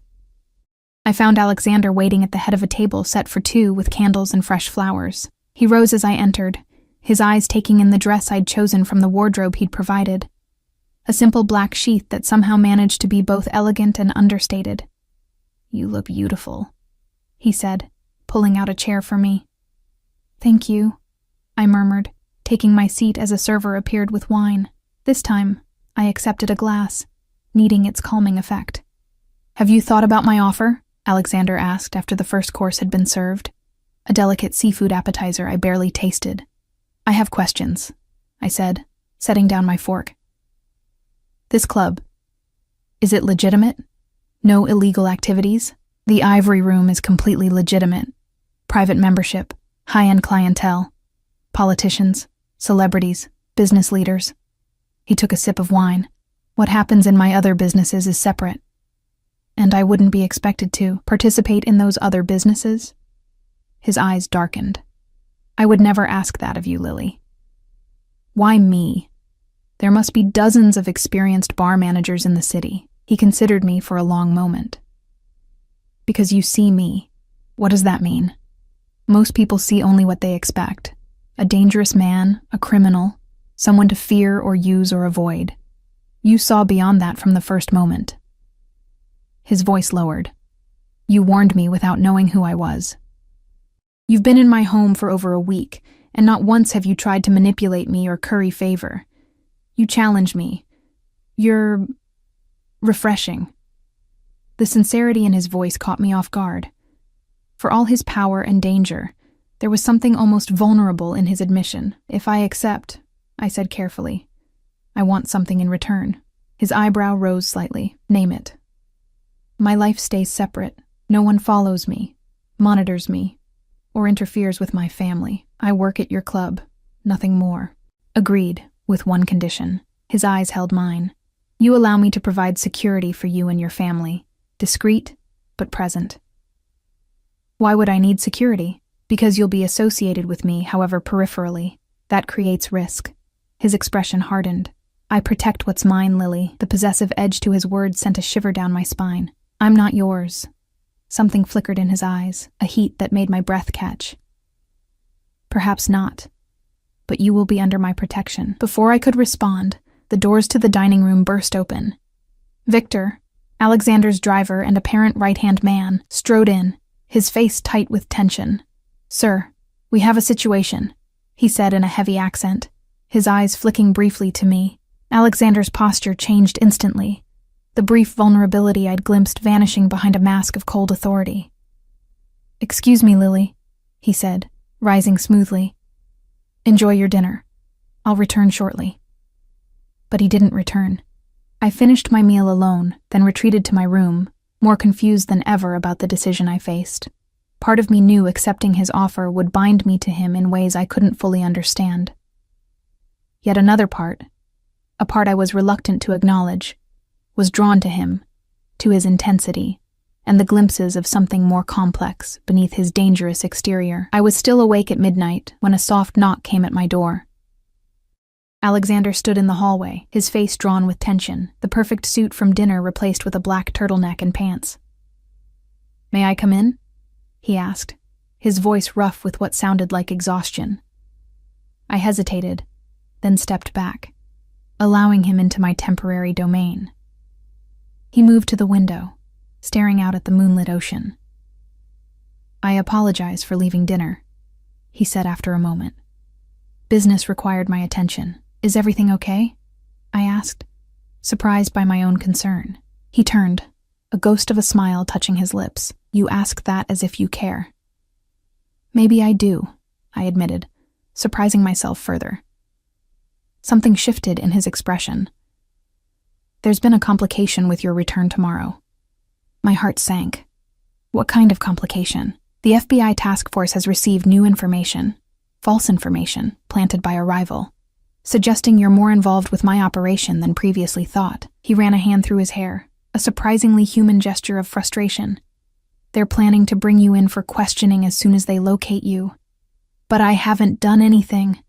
I found Alexander waiting at the head of a table set for two with candles and fresh flowers. He rose as I entered, his eyes taking in the dress I'd chosen from the wardrobe he'd provided. A simple black sheath that somehow managed to be both elegant and understated. "You look beautiful," he said, pulling out a chair for me. "Thank you," I murmured, taking my seat as a server appeared with wine. This time, I accepted a glass, needing its calming effect. "Have you thought about my offer?" Alexander asked after the first course had been served, a delicate seafood appetizer I barely tasted. "I have questions," I said, setting down my fork. "This club, is it legitimate? No illegal activities?" "The Ivory Room is completely legitimate. Private membership, high-end clientele, politicians, celebrities, business leaders." He took a sip of wine. "What happens in my other businesses is separate. And I wouldn't be expected to participate in those other businesses?" His eyes darkened. "I would never ask that of you, Lily." "Why me? There must be dozens of experienced bar managers in the city." He considered me for a long moment. "Because you see me." "What does that mean?" "Most people see only what they expect. A dangerous man, a criminal, someone to fear or use or avoid. You saw beyond that from the first moment." His voice lowered. "You warned me without knowing who I was. You've been in my home for over a week, and not once have you tried to manipulate me or curry favor. You challenge me. You're refreshing." The sincerity in his voice caught me off guard. For all his power and danger, there was something almost vulnerable in his admission. "If I accept," I said carefully, "I want something in return." His eyebrow rose slightly. "Name it." "My life stays separate. No one follows me, monitors me, or interferes with my family. I work at your club, nothing more." "Agreed, with one condition." His eyes held mine. "You allow me to provide security for you and your family, discreet but present." "Why would I need security?" "Because you'll be associated with me, however peripherally. That creates risk." His expression hardened. "I protect what's mine, Lily." The possessive edge to his words sent a shiver down my spine. "I'm not yours." Something flickered in his eyes, a heat that made my breath catch. "Perhaps not, but you will be under my protection." Before I could respond, the doors to the dining room burst open. Victor, Alexander's driver and apparent right-hand man, strode in, his face tight with tension. "Sir, we have a situation," he said in a heavy accent, his eyes flicking briefly to me. Alexander's posture changed instantly, the brief vulnerability I'd glimpsed vanishing behind a mask of cold authority. "Excuse me, Lily," he said, rising smoothly. "Enjoy your dinner. I'll return shortly." But he didn't return. I finished my meal alone, then retreated to my room, more confused than ever about the decision I faced. Part of me knew accepting his offer would bind me to him in ways I couldn't fully understand. Yet another part, a part I was reluctant to acknowledge, was drawn to him, to his intensity, and the glimpses of something more complex beneath his dangerous exterior. I was still awake at midnight when a soft knock came at my door. Alexander stood in the hallway, his face drawn with tension, the perfect suit from dinner replaced with a black turtleneck and pants. "May I come in?" he asked, his voice rough with what sounded like exhaustion. I hesitated, then stepped back, allowing him into my temporary domain. He moved to the window, staring out at the moonlit ocean. "I apologize for leaving dinner," he said after a moment. "Business required my attention. Is everything okay?" I asked, surprised by my own concern. He turned, a ghost of a smile touching his lips. "You ask that as if you care." "Maybe I do," I admitted, surprising myself further. Something shifted in his expression. "There's been a complication with your return tomorrow." My heart sank. "What kind of complication?" "The FBI task force has received new information, false information, planted by a rival, suggesting you're more involved with my operation than previously thought." He ran a hand through his hair, a surprisingly human gesture of frustration. "They're planning to bring you in for questioning as soon as they locate you." "But I haven't done anything."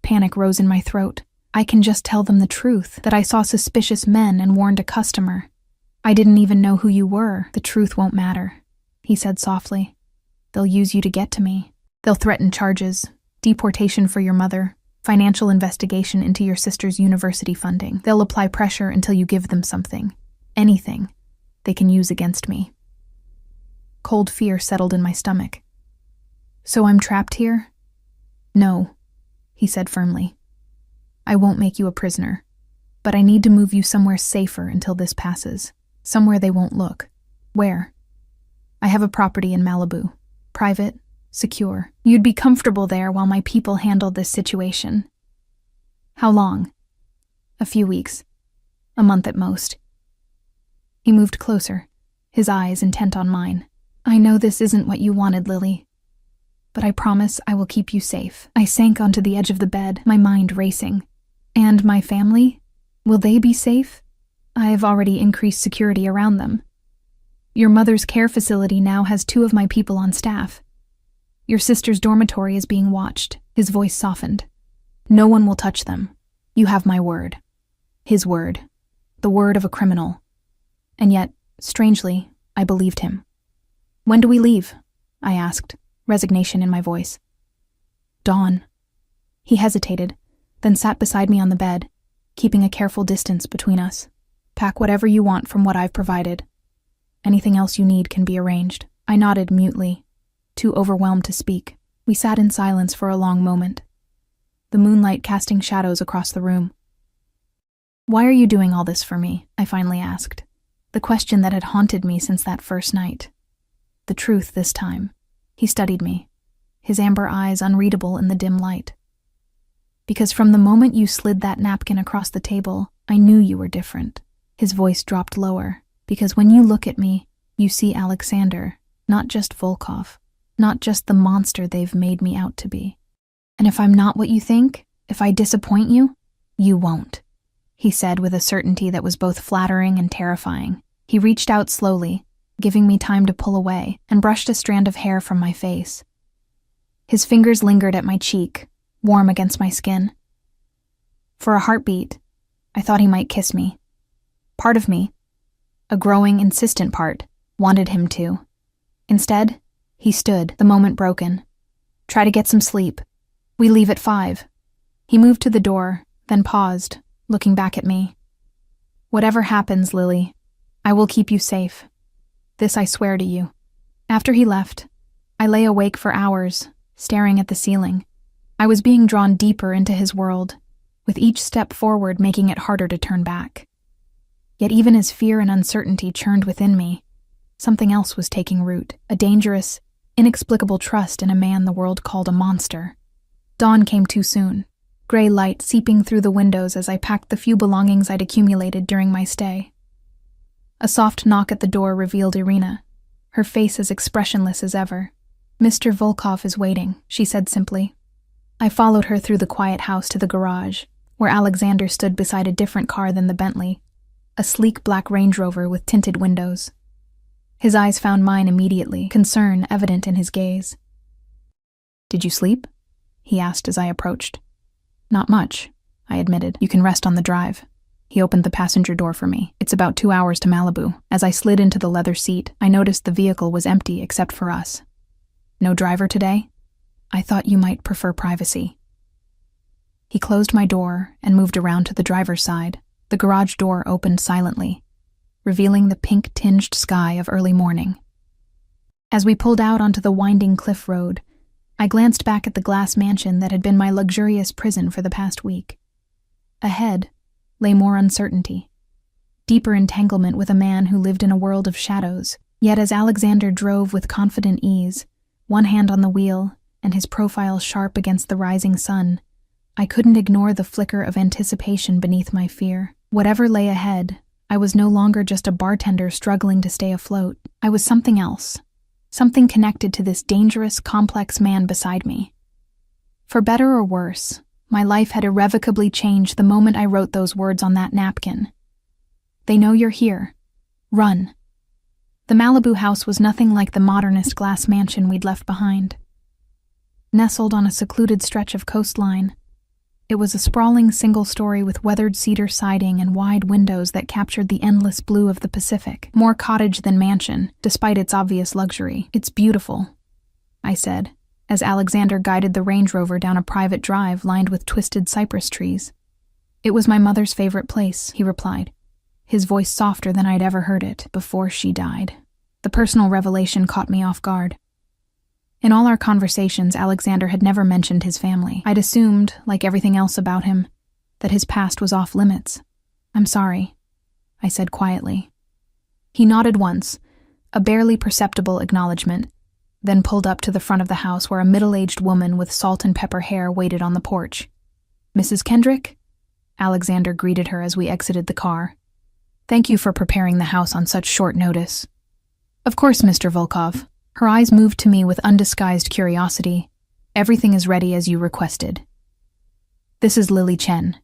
Panic rose in my throat. "I can just tell them the truth, that I saw suspicious men and warned a customer. I didn't even know who you were." "The truth won't matter," he said softly. "They'll use you to get to me. They'll threaten charges, deportation for your mother, financial investigation into your sister's university funding. They'll apply pressure until you give them something, anything, they can use against me." Cold fear settled in my stomach. So I'm trapped here? No, he said firmly. I won't make you a prisoner, but I need to move you somewhere safer until this passes. Somewhere they won't look. Where? I have a property in Malibu. Private, secure. You'd be comfortable there while my people handle this situation. How long? A few weeks. A month at most. He moved closer, his eyes intent on mine. I know this isn't what you wanted, Lily, but I promise I will keep you safe. I sank onto the edge of the bed, my mind racing. And my family? Will they be safe? I have already increased security around them. Your mother's care facility now has 2 of my people on staff. Your sister's dormitory is being watched. His voice softened. No one will touch them. You have my word. His word. The word of a criminal. And yet, strangely, I believed him. When do we leave? I asked, resignation in my voice. Dawn. He hesitated, then sat beside me on the bed, keeping a careful distance between us. Pack whatever you want from what I've provided. Anything else you need can be arranged. I nodded mutely, too overwhelmed to speak. We sat in silence for a long moment, the moonlight casting shadows across the room. Why are you doing all this for me? I finally asked, the question that had haunted me since that first night. The truth this time. He studied me, his amber eyes unreadable in the dim light. Because from the moment you slid that napkin across the table, I knew you were different. His voice dropped lower, because when you look at me, you see Alexander, not just Volkov, not just the monster they've made me out to be. And if I'm not what you think, if I disappoint you, you won't, he said with a certainty that was both flattering and terrifying. He reached out slowly, giving me time to pull away, and brushed a strand of hair from my face. His fingers lingered at my cheek, warm against my skin. For a heartbeat, I thought he might kiss me. Part of me, a growing, insistent part, wanted him to. Instead, he stood, the moment broken. Try to get some sleep. We leave at 5. He moved to the door, then paused, looking back at me. Whatever happens, Lily, I will keep you safe. This I swear to you. After he left, I lay awake for hours, staring at the ceiling. I was being drawn deeper into his world, with each step forward making it harder to turn back. Yet even as fear and uncertainty churned within me, something else was taking root, a dangerous, inexplicable trust in a man the world called a monster. Dawn came too soon, gray light seeping through the windows as I packed the few belongings I'd accumulated during my stay. A soft knock at the door revealed Irina, her face as expressionless as ever. Mr. Volkov is waiting, she said simply. I followed her through the quiet house to the garage, where Alexander stood beside a different car than the Bentley, a sleek black Range Rover with tinted windows. His eyes found mine immediately, concern evident in his gaze. Did you sleep? He asked as I approached. Not much, I admitted. You can rest on the drive. He opened the passenger door for me. It's about 2 hours to Malibu. As I slid into the leather seat, I noticed the vehicle was empty except for us. No driver today? I thought you might prefer privacy. He closed my door and moved around to the driver's side. The garage door opened silently, revealing the pink-tinged sky of early morning. As we pulled out onto the winding cliff road, I glanced back at the glass mansion that had been my luxurious prison for the past week. Ahead lay more uncertainty, deeper entanglement with a man who lived in a world of shadows. Yet as Alexander drove with confident ease, one hand on the wheel and his profile sharp against the rising sun, I couldn't ignore the flicker of anticipation beneath my fear. Whatever lay ahead, I was no longer just a bartender struggling to stay afloat. I was something else, something connected to this dangerous, complex man beside me. For better or worse, my life had irrevocably changed the moment I wrote those words on that napkin. They know you're here. Run. The Malibu house was nothing like the modernist glass mansion we'd left behind. Nestled on a secluded stretch of coastline, it was a sprawling single story with weathered cedar siding and wide windows that captured the endless blue of the Pacific. More cottage than mansion, despite its obvious luxury. It's beautiful, I said, as Alexander guided the Range Rover down a private drive lined with twisted cypress trees. It was my mother's favorite place, he replied, his voice softer than I'd ever heard it before she died. The personal revelation caught me off guard. In all our conversations, Alexander had never mentioned his family. I'd assumed, like everything else about him, that his past was off limits. "I'm sorry," I said quietly. He nodded once, a barely perceptible acknowledgement, then pulled up to the front of the house where a middle-aged woman with salt and pepper hair waited on the porch. "Mrs. Kendrick?" Alexander greeted her as we exited the car. "Thank you for preparing the house on such short notice." "Of course, Mr. Volkov." Her eyes moved to me with undisguised curiosity. "Everything is ready as you requested." "This is Lily Chen,"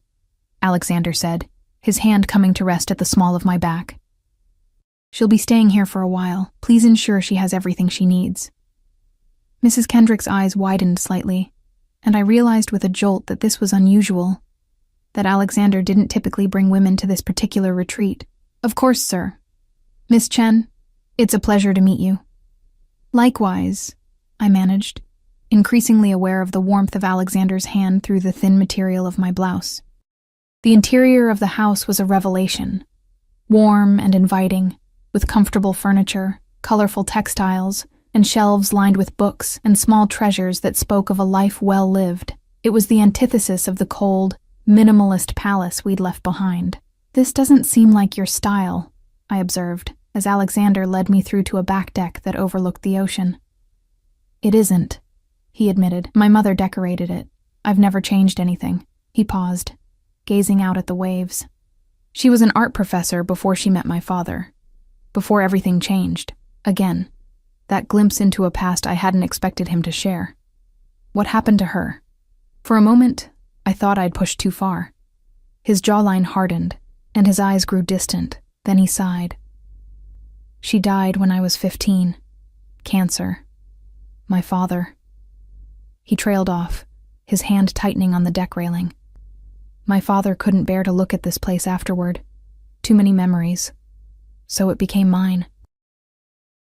Alexander said, his hand coming to rest at the small of my back. "She'll be staying here for a while. Please ensure she has everything she needs." Mrs. Kendrick's eyes widened slightly, and I realized with a jolt that this was unusual, that Alexander didn't typically bring women to this particular retreat. "Of course, sir. Miss Chen, it's a pleasure to meet you." "Likewise," I managed, increasingly aware of the warmth of Alexander's hand through the thin material of my blouse. The interior of the house was a revelation, warm and inviting, with comfortable furniture, colorful textiles, and shelves lined with books and small treasures that spoke of a life well lived. It was the antithesis of the cold, minimalist palace we'd left behind. "This doesn't seem like your style," I observed, as Alexander led me through to a back deck that overlooked the ocean. "It isn't," he admitted. "My mother decorated it. I've never changed anything." He paused, gazing out at the waves. "She was an art professor before she met my father. Before everything changed. Again. That glimpse into a past I hadn't expected him to share. What happened to her? For a moment, I thought I'd pushed too far. His jawline hardened, and his eyes grew distant. Then he sighed. "She died when I was 15. Cancer. My father." He trailed off, his hand tightening on the deck railing. "My father couldn't bear to look at this place afterward. Too many memories. So it became mine."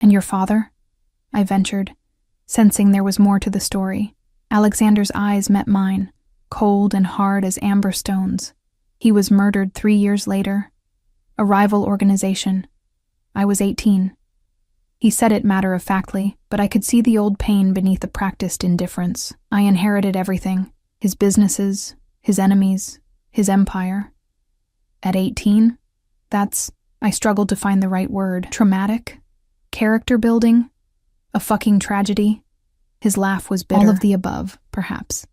"And your father?" I ventured, sensing there was more to the story. Alexander's eyes met mine, cold and hard as amber stones. "He was murdered 3 years later. A rival organization. I was 18. He said it matter-of-factly, but I could see the old pain beneath a practiced indifference. I inherited everything. His businesses, his enemies, his empire. At 18? I struggled to find the right word. Traumatic? Character building? A fucking tragedy?" His laugh was bitter. "All of the above, perhaps."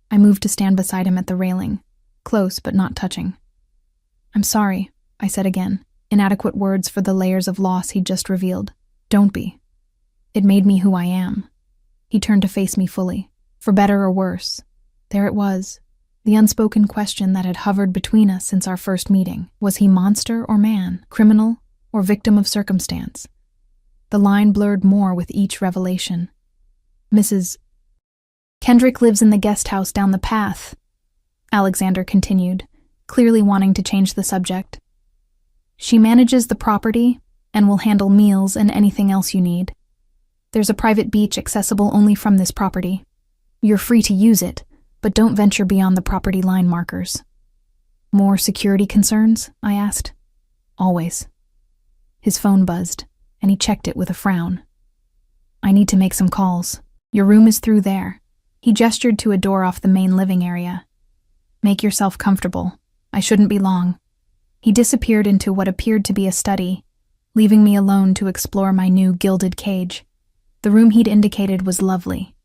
I moved to stand beside him at the railing, close but not touching. "I'm sorry," I said again, inadequate words for the layers of loss he'd just revealed. "Don't be. It made me who I am." He turned to face me fully. For better or worse, there it was, the unspoken question that had hovered between us since our first meeting. Was he monster or man, criminal or victim of circumstance? The line blurred more with each revelation. "Mrs. Kendrick lives in the guest house down the path," Alexander continued, clearly wanting to change the subject. "She manages the property and will handle meals and anything else you need. There's a private beach accessible only from this property. You're free to use it, but don't venture beyond the property line markers." "More security concerns?" I asked. "Always." His phone buzzed, and he checked it with a frown. "I need to make some calls. Your room is through there." He gestured to a door off the main living area. "Make yourself comfortable. I shouldn't be long." He disappeared into what appeared to be a study, leaving me alone to explore my new gilded cage. The room he'd indicated was lovely,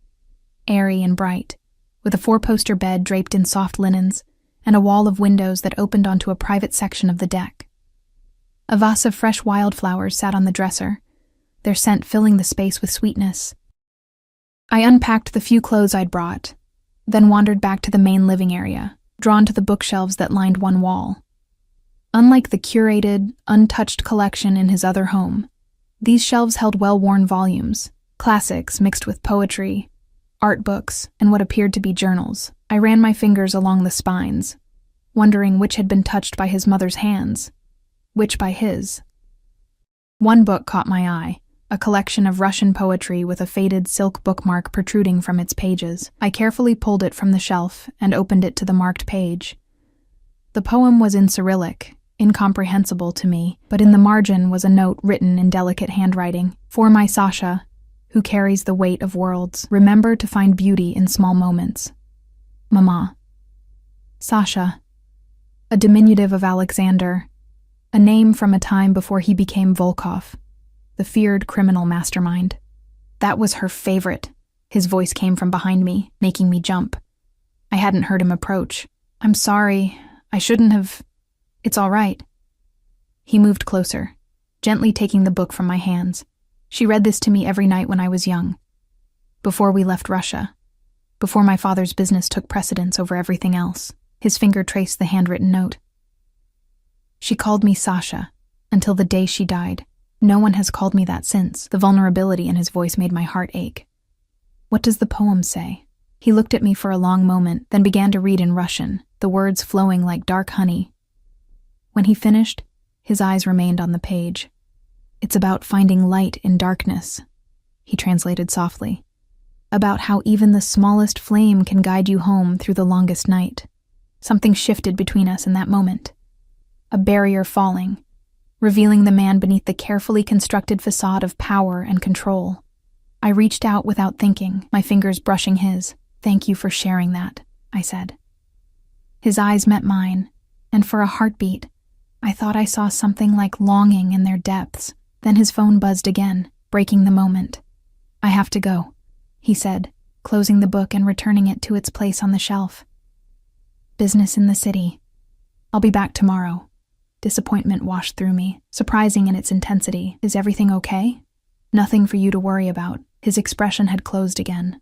airy and bright, with a 4-poster bed draped in soft linens and a wall of windows that opened onto a private section of the deck. A vase of fresh wildflowers sat on the dresser, their scent filling the space with sweetness. I unpacked the few clothes I'd brought, then wandered back to the main living area, drawn to the bookshelves that lined one wall. Unlike the curated, untouched collection in his other home, these shelves held well-worn volumes, classics mixed with poetry, art books, and what appeared to be journals. I ran my fingers along the spines, wondering which had been touched by his mother's hands, which by his. One book caught my eye, a collection of Russian poetry with a faded silk bookmark protruding from its pages. I carefully pulled it from the shelf and opened it to the marked page. The poem was in Cyrillic, incomprehensible to me, but in the margin was a note written in delicate handwriting. For my Sasha, who carries the weight of worlds, remember to find beauty in small moments. Mama. Sasha, a diminutive of Alexander, a name from a time before he became Volkov, the feared criminal mastermind. That was her favorite. His voice came from behind me, making me jump. I hadn't heard him approach. I'm sorry. I shouldn't have. It's all right. He moved closer, gently taking the book from my hands. She read this to me every night when I was young. Before we left Russia. Before my father's business took precedence over everything else. His finger traced the handwritten note. She called me Sasha, until the day she died. No one has called me that since. The vulnerability in his voice made my heart ache. What does the poem say? He looked at me for a long moment, then began to read in Russian, the words flowing like dark honey. When he finished, his eyes remained on the page. It's about finding light in darkness, he translated softly. About how even the smallest flame can guide you home through the longest night. Something shifted between us in that moment. A barrier falling, revealing the man beneath the carefully constructed facade of power and control. I reached out without thinking, my fingers brushing his. Thank you for sharing that, I said. His eyes met mine, and for a heartbeat, I thought I saw something like longing in their depths. Then his phone buzzed again, breaking the moment. I have to go, he said, closing the book and returning it to its place on the shelf. Business in the city. I'll be back tomorrow. Disappointment washed through me, surprising in its intensity. Is everything okay? Nothing for you to worry about. His expression had closed again.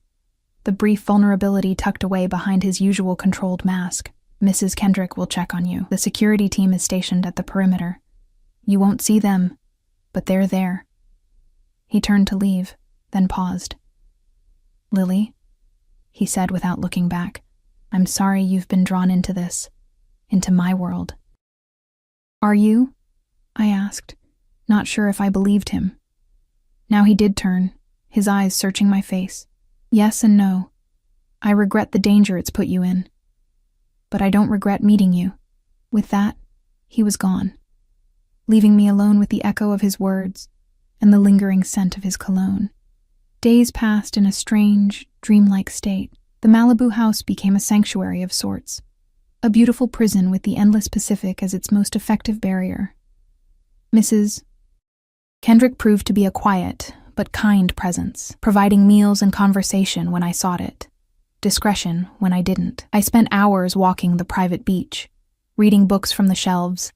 The brief vulnerability tucked away behind his usual controlled mask. Mrs. Kendrick will check on you. The security team is stationed at the perimeter. You won't see them, but they're there. He turned to leave, then paused. Lily, he said without looking back, I'm sorry you've been drawn into this, into my world. Are you? I asked, not sure if I believed him. Now he did turn, his eyes searching my face. Yes and no. I regret the danger it's put you in. But I don't regret meeting you. With that, he was gone, leaving me alone with the echo of his words and the lingering scent of his cologne. Days passed in a strange, dreamlike state. The Malibu house became a sanctuary of sorts, a beautiful prison with the endless Pacific as its most effective barrier. Mrs. Kendrick proved to be a quiet but kind presence, providing meals and conversation when I sought it, discretion when I didn't. I spent hours walking the private beach, reading books from the shelves,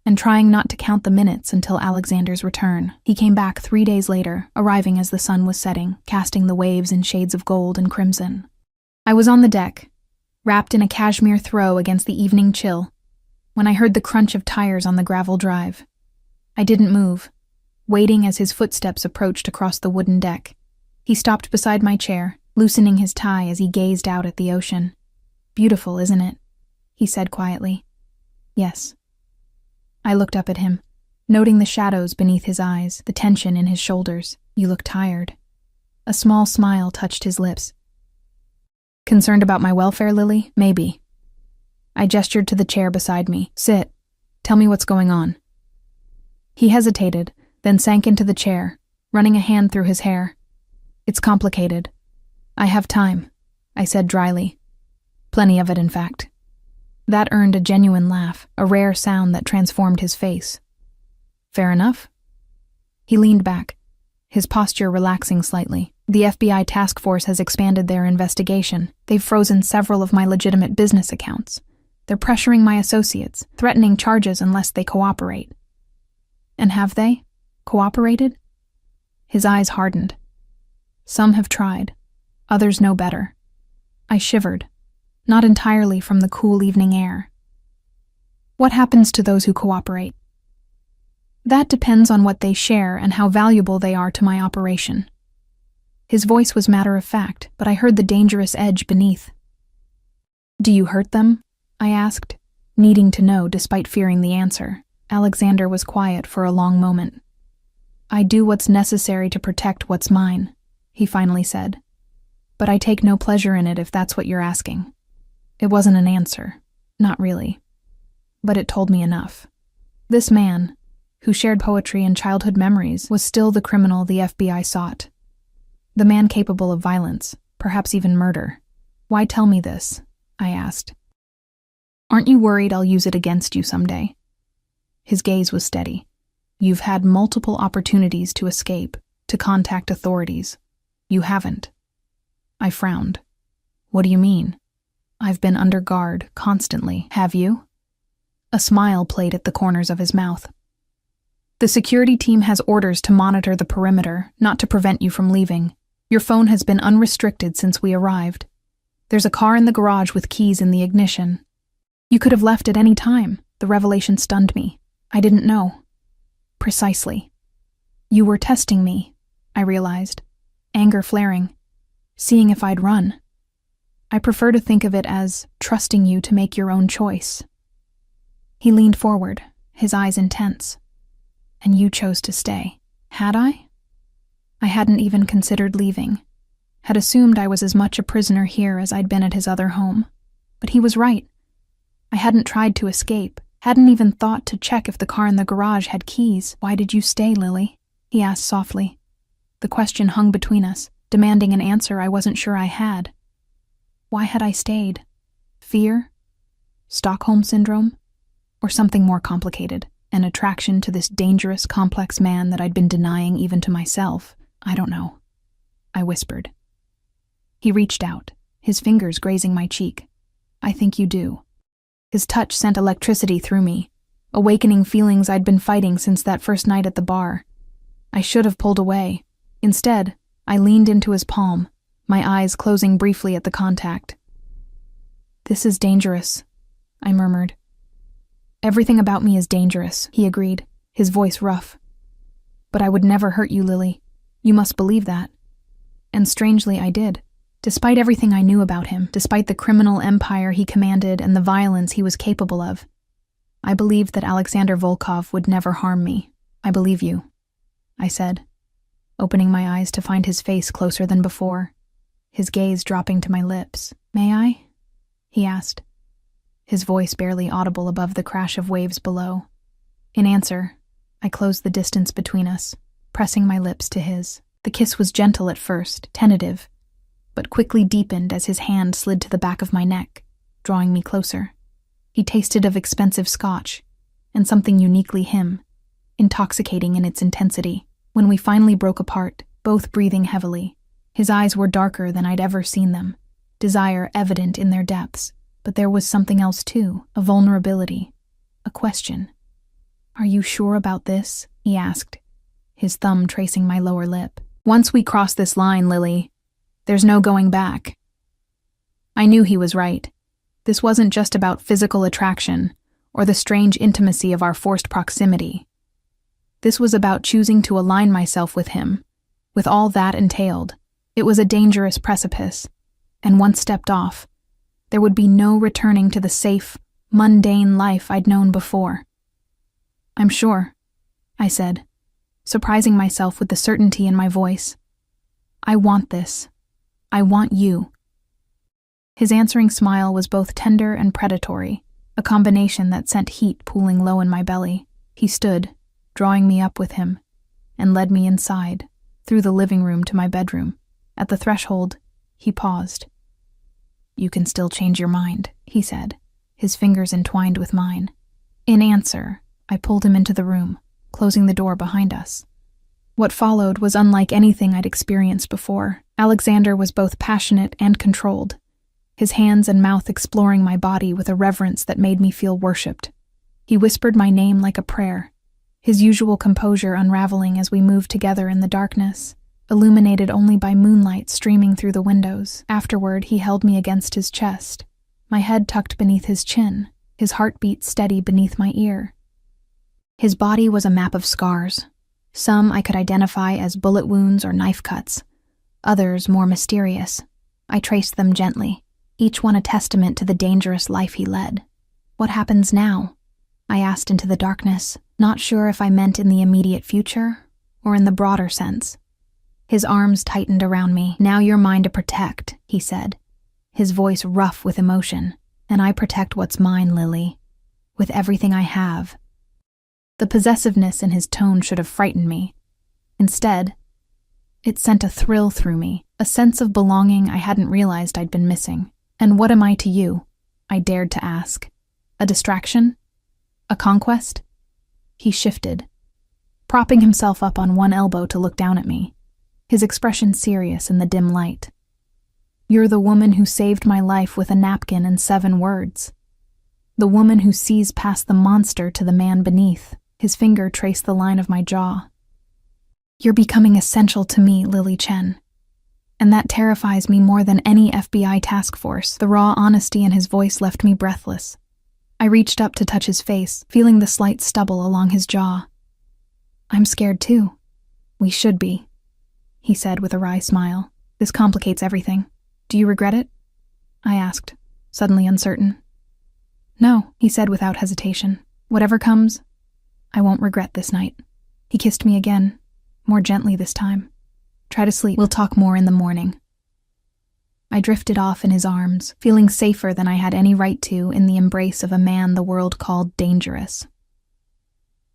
and trying not to count the minutes until Alexander's return. He came back 3 days later, arriving as the sun was setting, casting the waves in shades of gold and crimson. I was on the deck, wrapped in a cashmere throw against the evening chill, when I heard the crunch of tires on the gravel drive. I didn't move, waiting as his footsteps approached across the wooden deck. He stopped beside my chair, loosening his tie as he gazed out at the ocean. Beautiful, isn't it? He said quietly. Yes. I looked up at him, noting the shadows beneath his eyes, the tension in his shoulders. You look tired. A small smile touched his lips. Concerned about my welfare, Lily? Maybe. I gestured to the chair beside me. Sit. Tell me what's going on. He hesitated, then sank into the chair, running a hand through his hair. It's complicated. I have time, I said dryly. Plenty of it, in fact. That earned a genuine laugh, a rare sound that transformed his face. Fair enough. He leaned back, his posture relaxing slightly. The FBI task force has expanded their investigation. They've frozen several of my legitimate business accounts. They're pressuring my associates, threatening charges unless they cooperate. And have they? Cooperated? His eyes hardened. Some have tried. Others know better. I shivered, not entirely from the cool evening air. What happens to those who cooperate? That depends on what they share and how valuable they are to my operation. His voice was matter-of-fact, but I heard the dangerous edge beneath. Do you hurt them? I asked, needing to know despite fearing the answer. Alexander was quiet for a long moment. I do what's necessary to protect what's mine, he finally said. But I take no pleasure in it if that's what you're asking. It wasn't an answer. Not really. But it told me enough. This man, who shared poetry and childhood memories, was still the criminal the FBI sought. The man capable of violence, perhaps even murder. Why tell me this? I asked. Aren't you worried I'll use it against you someday? His gaze was steady. You've had multiple opportunities to escape, to contact authorities. You haven't. I frowned. What do you mean? I've been under guard, constantly. Have you? A smile played at the corners of his mouth. The security team has orders to monitor the perimeter, not to prevent you from leaving. Your phone has been unrestricted since we arrived. There's a car in the garage with keys in the ignition. You could have left at any time. The revelation stunned me. I didn't know. Precisely. You were testing me, I realized, anger flaring, seeing if I'd run. I prefer to think of it as trusting you to make your own choice. He leaned forward, his eyes intense. And you chose to stay. Had I? I hadn't even considered leaving. Had assumed I was as much a prisoner here as I'd been at his other home. But he was right. I hadn't tried to escape, hadn't even thought to check if the car in the garage had keys. Why did you stay, Lily? He asked softly. The question hung between us, demanding an answer I wasn't sure I had. Why had I stayed? Fear? Stockholm Syndrome? Or something more complicated, an attraction to this dangerous, complex man that I'd been denying even to myself? I don't know. I whispered. He reached out, his fingers grazing my cheek. I think you do. His touch sent electricity through me, awakening feelings I'd been fighting since that first night at the bar. I should have pulled away. Instead, I leaned into his palm, my eyes closing briefly at the contact. This is dangerous, I murmured. Everything about me is dangerous, he agreed, his voice rough. But I would never hurt you, Lily. You must believe that. And strangely, I did. Despite everything I knew about him, despite the criminal empire he commanded and the violence he was capable of, I believed that Alexander Volkov would never harm me. I believe you, I said, opening my eyes to find his face closer than before, his gaze dropping to my lips. May I? He asked, his voice barely audible above the crash of waves below. In answer, I closed the distance between us, pressing my lips to his. The kiss was gentle at first, tentative, but quickly deepened as his hand slid to the back of my neck, drawing me closer. He tasted of expensive scotch, and something uniquely him, intoxicating in its intensity. When we finally broke apart, both breathing heavily, his eyes were darker than I'd ever seen them, desire evident in their depths, but there was something else too, a vulnerability, a question. Are you sure about this? He asked, his thumb tracing my lower lip. Once we cross this line, Lily, there's no going back. I knew he was right. This wasn't just about physical attraction or the strange intimacy of our forced proximity. This was about choosing to align myself with him, with all that entailed. It was a dangerous precipice, and once stepped off, there would be no returning to the safe, mundane life I'd known before. I'm sure, I said, surprising myself with the certainty in my voice. I want this. I want you. His answering smile was both tender and predatory, a combination that sent heat pooling low in my belly. He stood, drawing me up with him, and led me inside, through the living room to my bedroom. At the threshold, he paused. You can still change your mind, he said, his fingers entwined with mine. In answer, I pulled him into the room, closing the door behind us. What followed was unlike anything I'd experienced before. Alexander was both passionate and controlled, his hands and mouth exploring my body with a reverence that made me feel worshipped. He whispered my name like a prayer, his usual composure unraveling as we moved together in the darkness, illuminated only by moonlight streaming through the windows. Afterward, he held me against his chest, my head tucked beneath his chin, his heartbeat steady beneath my ear. His body was a map of scars. Some I could identify as bullet wounds or knife cuts, others more mysterious. I traced them gently, each one a testament to the dangerous life he led. What happens now? I asked into the darkness, not sure if I meant in the immediate future or in the broader sense. His arms tightened around me. Now you're mine to protect, he said, his voice rough with emotion. And I protect what's mine, Lily, with everything I have. The possessiveness in his tone should have frightened me. Instead, it sent a thrill through me, a sense of belonging I hadn't realized I'd been missing. "And what am I to you?" I dared to ask. "A distraction? A conquest?" He shifted, propping himself up on one elbow to look down at me, his expression serious in the dim light. "You're the woman who saved my life with a napkin and 7 words. The woman who sees past the monster to the man beneath." His finger traced the line of my jaw. "You're becoming essential to me, Lily Chen. And that terrifies me more than any FBI task force." The raw honesty in his voice left me breathless. I reached up to touch his face, feeling the slight stubble along his jaw. "I'm scared too." "We should be," he said with a wry smile. "This complicates everything. Do you regret it?" I asked, suddenly uncertain. "No," he said without hesitation. "Whatever comes, I won't regret this night." He kissed me again, more gently this time. "Try to sleep. We'll talk more in the morning." I drifted off in his arms, feeling safer than I had any right to in the embrace of a man the world called dangerous.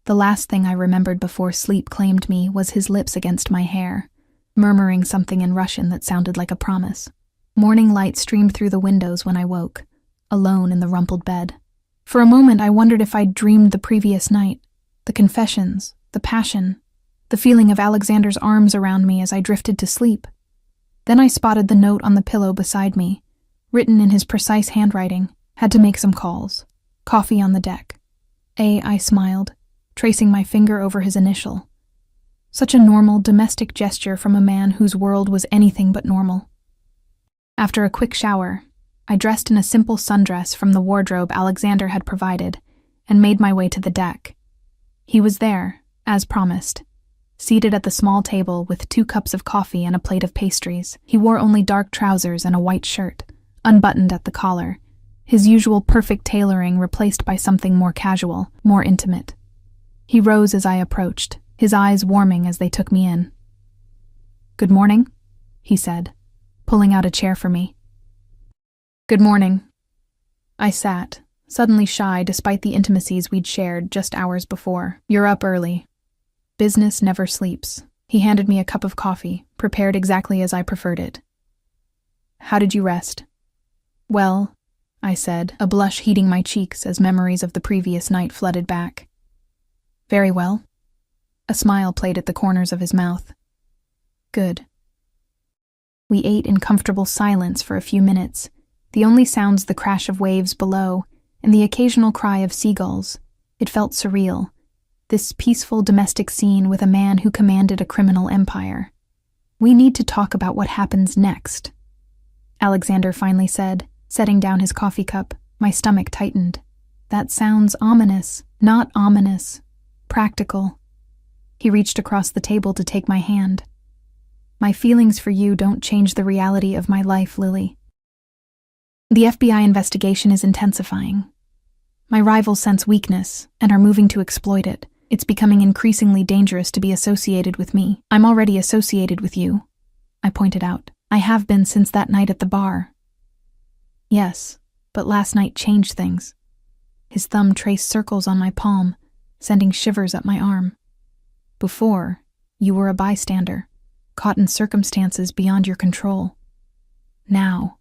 The last thing I remembered before sleep claimed me was his lips against my hair, murmuring something in Russian that sounded like a promise. Morning light streamed through the windows when I woke, alone in the rumpled bed. For a moment I wondered if I'd dreamed the previous night, the confessions, the passion, the feeling of Alexander's arms around me as I drifted to sleep. Then I spotted the note on the pillow beside me, written in his precise handwriting. "Had to make some calls. Coffee on the deck." I smiled, tracing my finger over his initial. Such a normal, domestic gesture from a man whose world was anything but normal. After a quick shower, I dressed in a simple sundress from the wardrobe Alexander had provided and made my way to the deck. He was there, as promised, seated at the small table with 2 cups of coffee and a plate of pastries. He wore only dark trousers and a white shirt, unbuttoned at the collar, his usual perfect tailoring replaced by something more casual, more intimate. He rose as I approached, his eyes warming as they took me in. "Good morning," he said, pulling out a chair for me. "Good morning." I sat, suddenly shy despite the intimacies we'd shared just hours before. "You're up early." "Business never sleeps." He handed me a cup of coffee, prepared exactly as I preferred it. "How did you rest?" "Well," I said, a blush heating my cheeks as memories of the previous night flooded back. "Very well." A smile played at the corners of his mouth. "Good." We ate in comfortable silence for a few minutes, the only sounds the crash of waves below and the occasional cry of seagulls. It felt surreal, this peaceful domestic scene with a man who commanded a criminal empire. "We need to talk about what happens next," Alexander finally said, setting down his coffee cup. My stomach tightened. "That sounds ominous." "Not ominous. Practical." He reached across the table to take my hand. "My feelings for you don't change the reality of my life, Lily. The FBI investigation is intensifying. My rivals sense weakness and are moving to exploit it. It's becoming increasingly dangerous to be associated with me. I'm already associated with you," I pointed out. "I have been since that night at the bar." "Yes, but last night changed things." His thumb traced circles on my palm, sending shivers up my arm. "Before, you were a bystander, caught in circumstances beyond your control. Now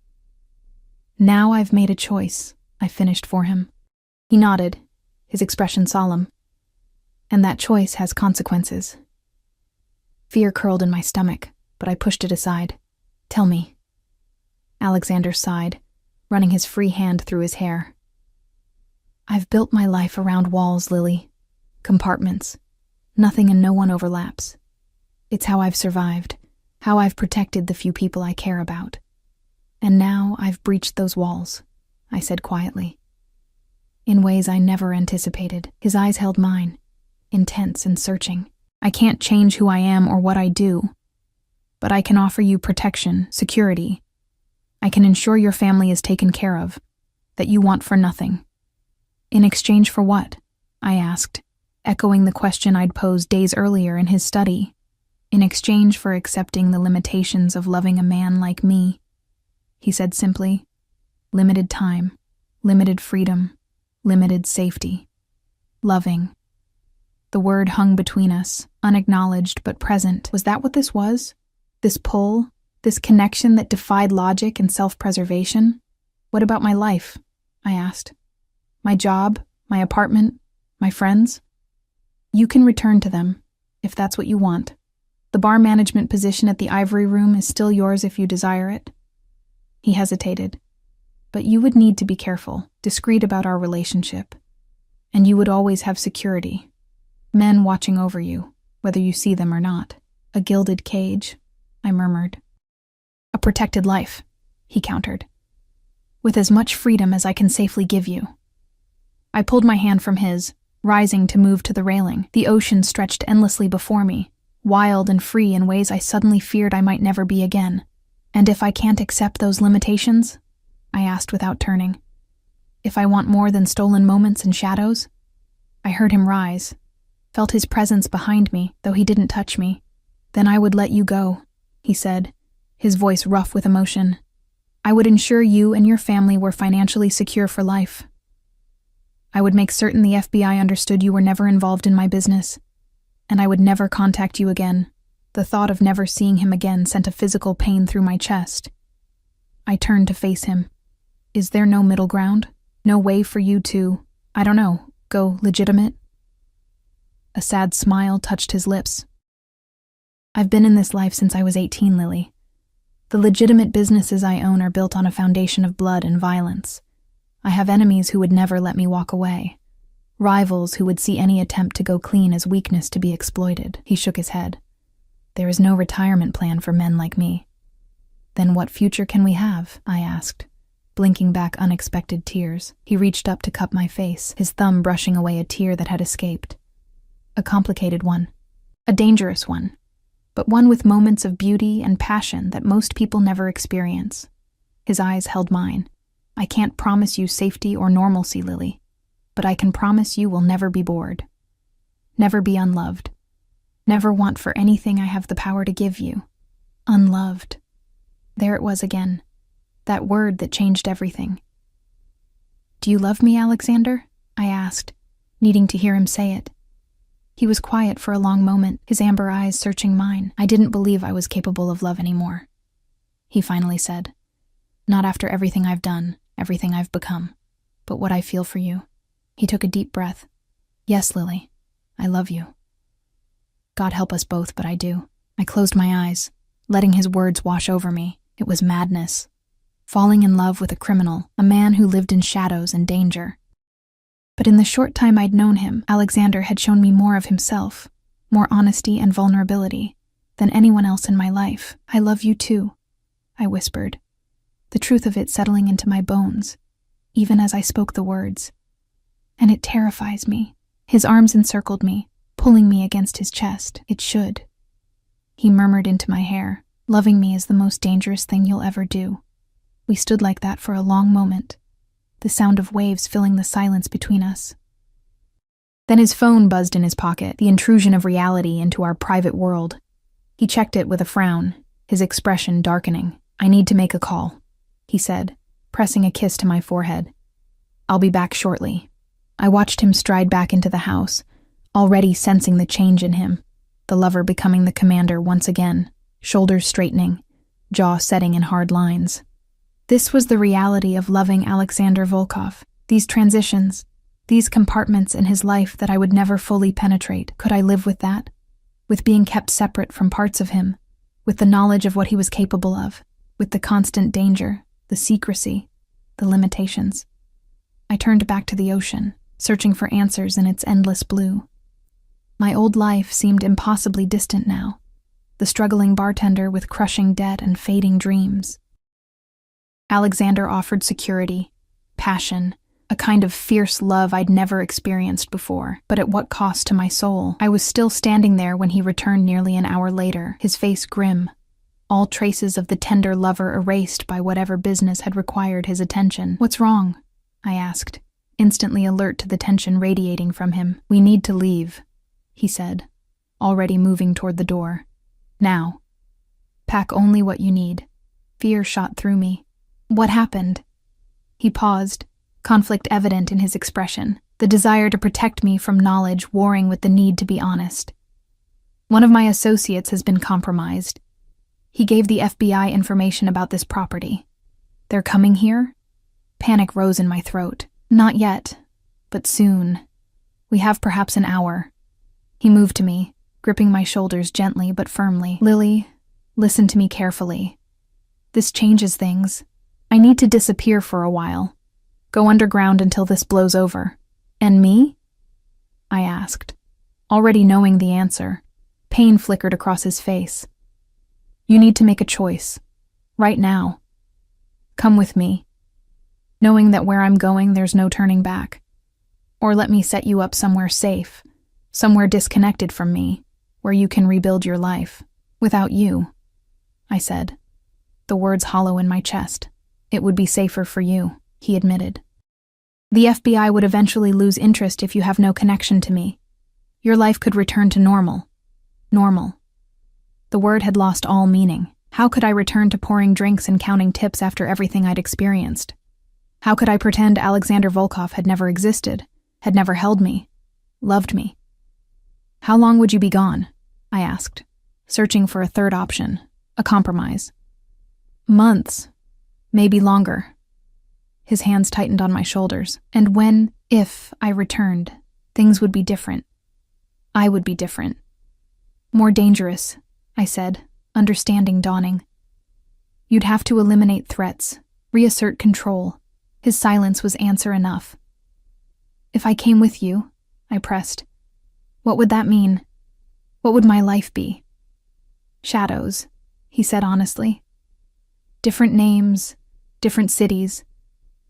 I've made a choice," I finished for him. He nodded, his expression solemn. "And that choice has consequences." Fear curled in my stomach, but I pushed it aside. "Tell me." Alexander sighed, running his free hand through his hair. "I've built my life around walls, Lily. Compartments. Nothing and no one overlaps. It's how I've survived, how I've protected the few people I care about. And now I've breached those walls," I said quietly. "In ways I never anticipated." His eyes held mine, intense and searching. "I can't change who I am or what I do, but I can offer you protection, security. I can ensure your family is taken care of, that you want for nothing." "In exchange for what?" I asked, echoing the question I'd posed days earlier in his study. "In exchange for accepting the limitations of loving a man like me," he said simply. "Limited time, limited freedom, limited safety. Loving." The word hung between us, unacknowledged but present. Was that what this was? This pull? This connection that defied logic and self-preservation? What about my life? I asked. My job, my apartment, my friends? You can return to them, if that's what you want. The bar management position at the Ivory Room is still yours if you desire it. He hesitated. But you would need to be careful, discreet about our relationship. And you would always have security. Men watching over you, whether you see them or not. A gilded cage, I murmured. A protected life, he countered. With as much freedom as I can safely give you. I pulled my hand from his, rising to move to the railing. The ocean stretched endlessly before me, wild and free in ways I suddenly feared I might never be again. And if I can't accept those limitations? I asked without turning. If I want more than stolen moments and shadows? I heard him rise, felt his presence behind me, though he didn't touch me. Then I would let you go, he said, his voice rough with emotion. I would ensure you and your family were financially secure for life. I would make certain the FBI understood you were never involved in my business, and I would never contact you again. The thought of never seeing him again sent a physical pain through my chest. I turned to face him. Is there no middle ground? No way for you to, I don't know, go legitimate? A sad smile touched his lips. I've been in this life since I was 18, Lily. The legitimate businesses I own are built on a foundation of blood and violence. I have enemies who would never let me walk away. Rivals who would see any attempt to go clean as weakness to be exploited. He shook his head. There is no retirement plan for men like me. Then what future can we have? I asked, blinking back unexpected tears. He reached up to cup my face, his thumb brushing away a tear that had escaped. A complicated one. A dangerous one. But one with moments of beauty and passion that most people never experience. His eyes held mine. I can't promise you safety or normalcy, Lily, but I can promise you will never be bored. Never be unloved. Never want for anything I have the power to give you. Unloved. There it was again. That word that changed everything. Do you love me, Alexander? I asked, needing to hear him say it. He was quiet for a long moment, his amber eyes searching mine. I didn't believe I was capable of love anymore. He finally said, not after everything I've done, everything I've become, but what I feel for you. He took a deep breath. Yes, Lily, I love you. God help us both, but I do. I closed my eyes, letting his words wash over me. It was madness. Falling in love with a criminal, a man who lived in shadows and danger. But in the short time I'd known him, Alexander had shown me more of himself, more honesty and vulnerability than anyone else in my life. I love you too, I whispered, the truth of it settling into my bones, even as I spoke the words. And it terrifies me. His arms encircled me, pulling me against his chest. It should. He murmured into my hair, loving me is the most dangerous thing you'll ever do. We stood like that for a long moment, the sound of waves filling the silence between us. Then his phone buzzed in his pocket, the intrusion of reality into our private world. He checked it with a frown, his expression darkening. I need to make a call, he said, pressing a kiss to my forehead. I'll be back shortly. I watched him stride back into the house, already sensing the change in him, the lover becoming the commander once again, shoulders straightening, jaw setting in hard lines. This was the reality of loving Alexander Volkov, these transitions, these compartments in his life that I would never fully penetrate. Could I live with that? With being kept separate from parts of him, with the knowledge of what he was capable of, with the constant danger, the secrecy, the limitations. I turned back to the ocean, searching for answers in its endless blue. My old life seemed impossibly distant now, the struggling bartender with crushing debt and fading dreams. Alexander offered security, passion, a kind of fierce love I'd never experienced before, but at what cost to my soul? I was still standing there when he returned nearly an hour later, his face grim, all traces of the tender lover erased by whatever business had required his attention. What's wrong? I asked, instantly alert to the tension radiating from him. We need to leave, he said, already moving toward the door. Now. Pack only what you need. Fear shot through me. What happened? He paused, conflict evident in his expression, the the desire to protect me from knowledge warring with the need to be honest. One of my associates has been compromised. He gave the FBI information about this property. They're coming here? Panic rose in my throat. Not yet, but soon. We have perhaps an hour. He moved to me, gripping my shoulders gently but firmly. Lily, listen to me carefully. This changes things. I need to disappear for a while. Go underground until this blows over. And me? I asked, already knowing the answer. Pain flickered across his face. You need to make a choice. Right now. Come with me, knowing that where I'm going there's no turning back. Or let me set you up somewhere safe, somewhere disconnected from me, where you can rebuild your life. Without you, I said, the words hollow in my chest. It would be safer for you, he admitted. The FBI would eventually lose interest if you have no connection to me. Your life could return to normal. Normal. The word had lost all meaning. How could I return to pouring drinks and counting tips after everything I'd experienced? How could I pretend Alexander Volkov had never existed, had never held me, loved me? How long would you be gone? I asked, searching for a third option, a compromise. Months, maybe longer. His hands tightened on my shoulders, and if I returned, things would be different. I would be different. More dangerous, I said, understanding dawning. You'd have to eliminate threats, reassert control. His silence was answer enough. If I came with you, I pressed, what would that mean? What would my life be? Shadows, he said honestly. Different names, different cities,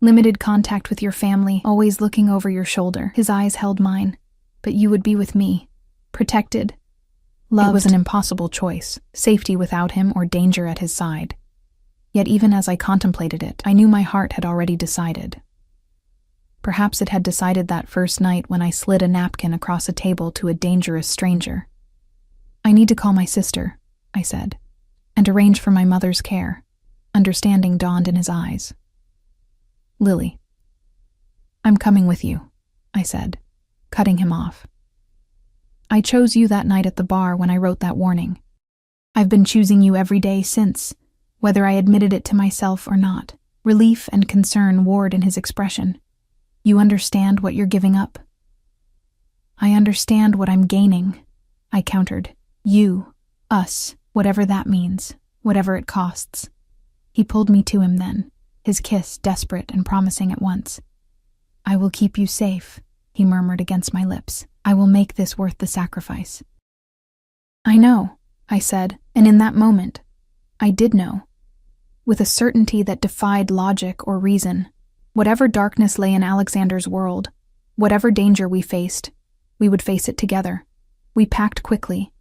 limited contact with your family, always looking over your shoulder. His eyes held mine, but you would be with me, protected, loved. It was an impossible choice, safety without him or danger at his side. Yet even as I contemplated it, I knew my heart had already decided. Perhaps it had decided that first night when I slid a napkin across a table to a dangerous stranger. I need to call my sister, I said, and arrange for my mother's care. Understanding dawned in his eyes. Lily. I'm coming with you, I said, cutting him off. I chose you that night at the bar when I wrote that warning. I've been choosing you every day since, whether I admitted it to myself or not. Relief and concern warred in his expression. You understand what you're giving up? I understand what I'm gaining, I countered. You, us, whatever that means, whatever it costs. He pulled me to him then, his kiss desperate and promising at once. I will keep you safe, he murmured against my lips. I will make this worth the sacrifice. I know, I said, and in that moment, I did know. With a certainty that defied logic or reason, whatever darkness lay in Alexander's world, whatever danger we faced, we would face it together. We packed quickly,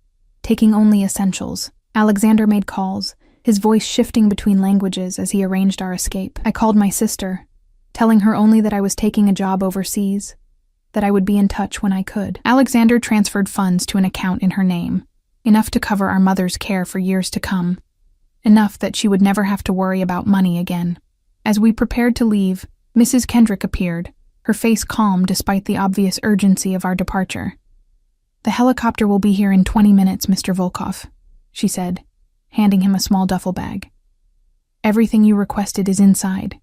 taking only essentials. Alexander made calls, his voice shifting between languages as he arranged our escape. I called my sister, telling her only that I was taking a job overseas, that I would be in touch when I could. Alexander transferred funds to an account in her name, enough to cover our mother's care for years to come, enough that she would never have to worry about money again. As we prepared to leave, Mrs. Kendrick appeared, her face calm despite the obvious urgency of our departure. The helicopter will be here in 20 minutes, Mr. Volkov, she said, handing him a small duffel bag. Everything you requested is inside.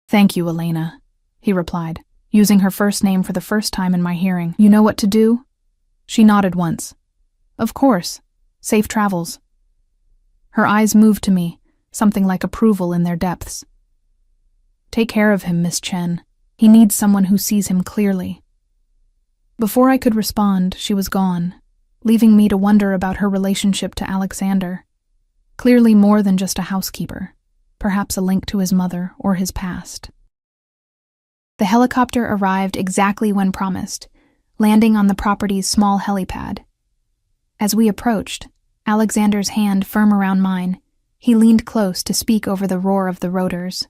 Thank you, Elena, he replied, using her first name for the first time in my hearing. You know what to do? She nodded once. Of course. Safe travels. Her eyes moved to me, something like approval in their depths. Take care of him, Miss Chen. He needs someone who sees him clearly. Before I could respond, she was gone, leaving me to wonder about her relationship to Alexander. Clearly more than just a housekeeper, perhaps a link to his mother or his past. The helicopter arrived exactly when promised, landing on the property's small helipad. As we approached, Alexander's hand firm around mine, he leaned close to speak over the roar of the rotors.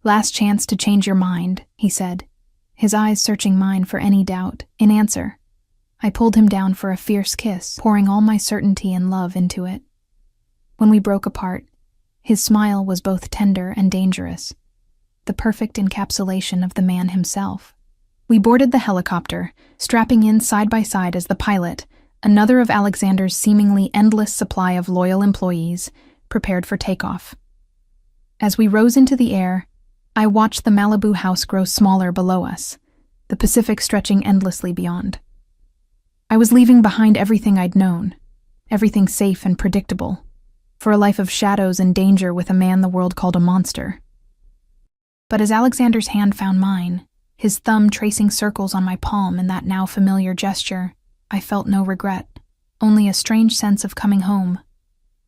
Last chance to change your mind, he said, his eyes searching mine for any doubt. In answer, I pulled him down for a fierce kiss, pouring all my certainty and love into it. When we broke apart, his smile was both tender and dangerous, the perfect encapsulation of the man himself. We boarded the helicopter, strapping in side by side as the pilot, another of Alexander's seemingly endless supply of loyal employees, prepared for takeoff. As we rose into the air, I watched the Malibu house grow smaller below us, the Pacific stretching endlessly beyond. I was leaving behind everything I'd known, everything safe and predictable, for a life of shadows and danger with a man the world called a monster. But as Alexander's hand found mine, his thumb tracing circles on my palm in that now familiar gesture, I felt no regret, only a strange sense of coming home,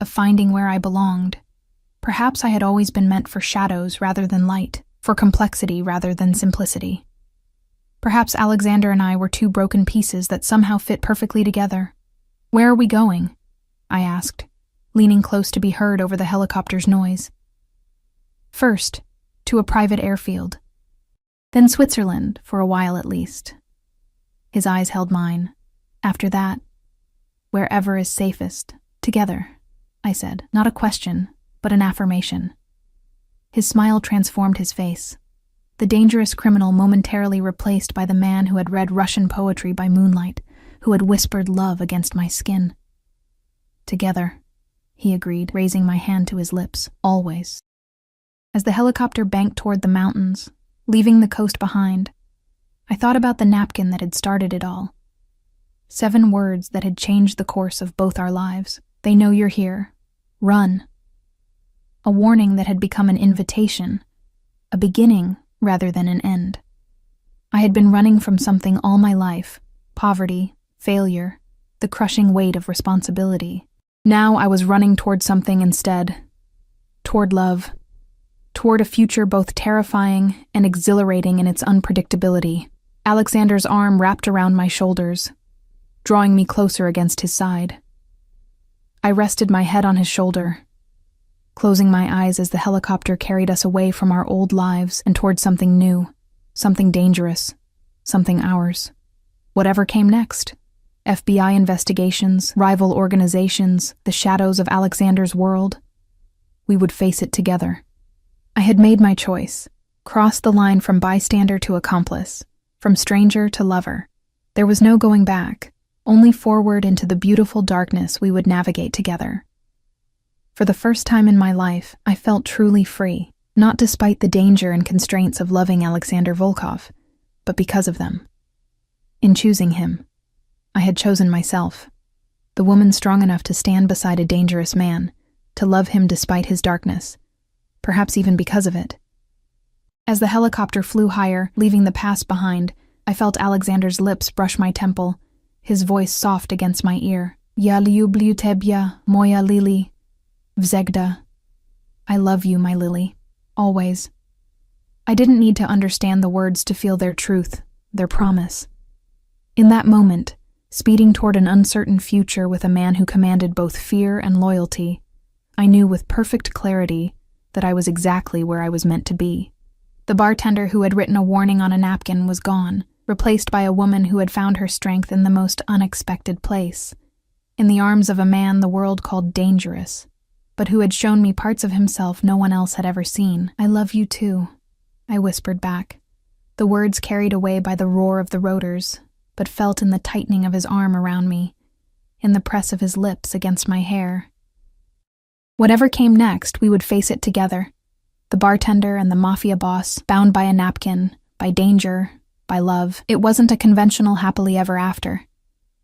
of finding where I belonged. Perhaps I had always been meant for shadows rather than light, for complexity rather than simplicity. Perhaps Alexander and I were two broken pieces that somehow fit perfectly together. "Where are we going?" I asked, leaning close to be heard over the helicopter's noise. "First, to a private airfield. Then Switzerland, for a while at least." His eyes held mine. "After that, wherever is safest, together," I said, not a question, but an affirmation. His smile transformed his face. The dangerous criminal momentarily replaced by the man who had read Russian poetry by moonlight, who had whispered love against my skin. "Together," he agreed, raising my hand to his lips, "always." As the helicopter banked toward the mountains, leaving the coast behind, I thought about the napkin that had started it all. 7 words that had changed the course of both our lives. "They know you're here. Run." A warning that had become an invitation, a beginning rather than an end. I had been running from something all my life: poverty, failure, the crushing weight of responsibility. Now I was running toward something instead. Toward love. Toward a future both terrifying and exhilarating in its unpredictability. Alexander's arm wrapped around my shoulders, drawing me closer against his side. I rested my head on his shoulder, closing my eyes as the helicopter carried us away from our old lives and toward something new, something dangerous, something ours. Whatever came next. FBI investigations, rival organizations, the shadows of Alexander's world. We would face it together. I had made my choice, crossed the line from bystander to accomplice, from stranger to lover. There was no going back, only forward into the beautiful darkness we would navigate together. For the first time in my life, I felt truly free, not despite the danger and constraints of loving Alexander Volkov, but because of them. In choosing him, I had chosen myself, the woman strong enough to stand beside a dangerous man, to love him despite his darkness, perhaps even because of it. As the helicopter flew higher, leaving the past behind, I felt Alexander's lips brush my temple, his voice soft against my ear. "Ja lubię ciebie, moja Lily. Vzegda." I love you, my Lily. Always. I didn't need to understand the words to feel their truth, their promise. In that moment, speeding toward an uncertain future with a man who commanded both fear and loyalty, I knew with perfect clarity that I was exactly where I was meant to be. The bartender who had written a warning on a napkin was gone, replaced by a woman who had found her strength in the most unexpected place, in the arms of a man the world called dangerous, but who had shown me parts of himself no one else had ever seen. "I love you too," I whispered back, the words carried away by the roar of the rotors, but felt in the tightening of his arm around me, in the press of his lips against my hair. Whatever came next, we would face it together. The bartender and the mafia boss, bound by a napkin, by danger, by love. It wasn't a conventional happily ever after,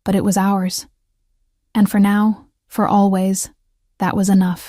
but it was ours. And for now, for always, that was enough.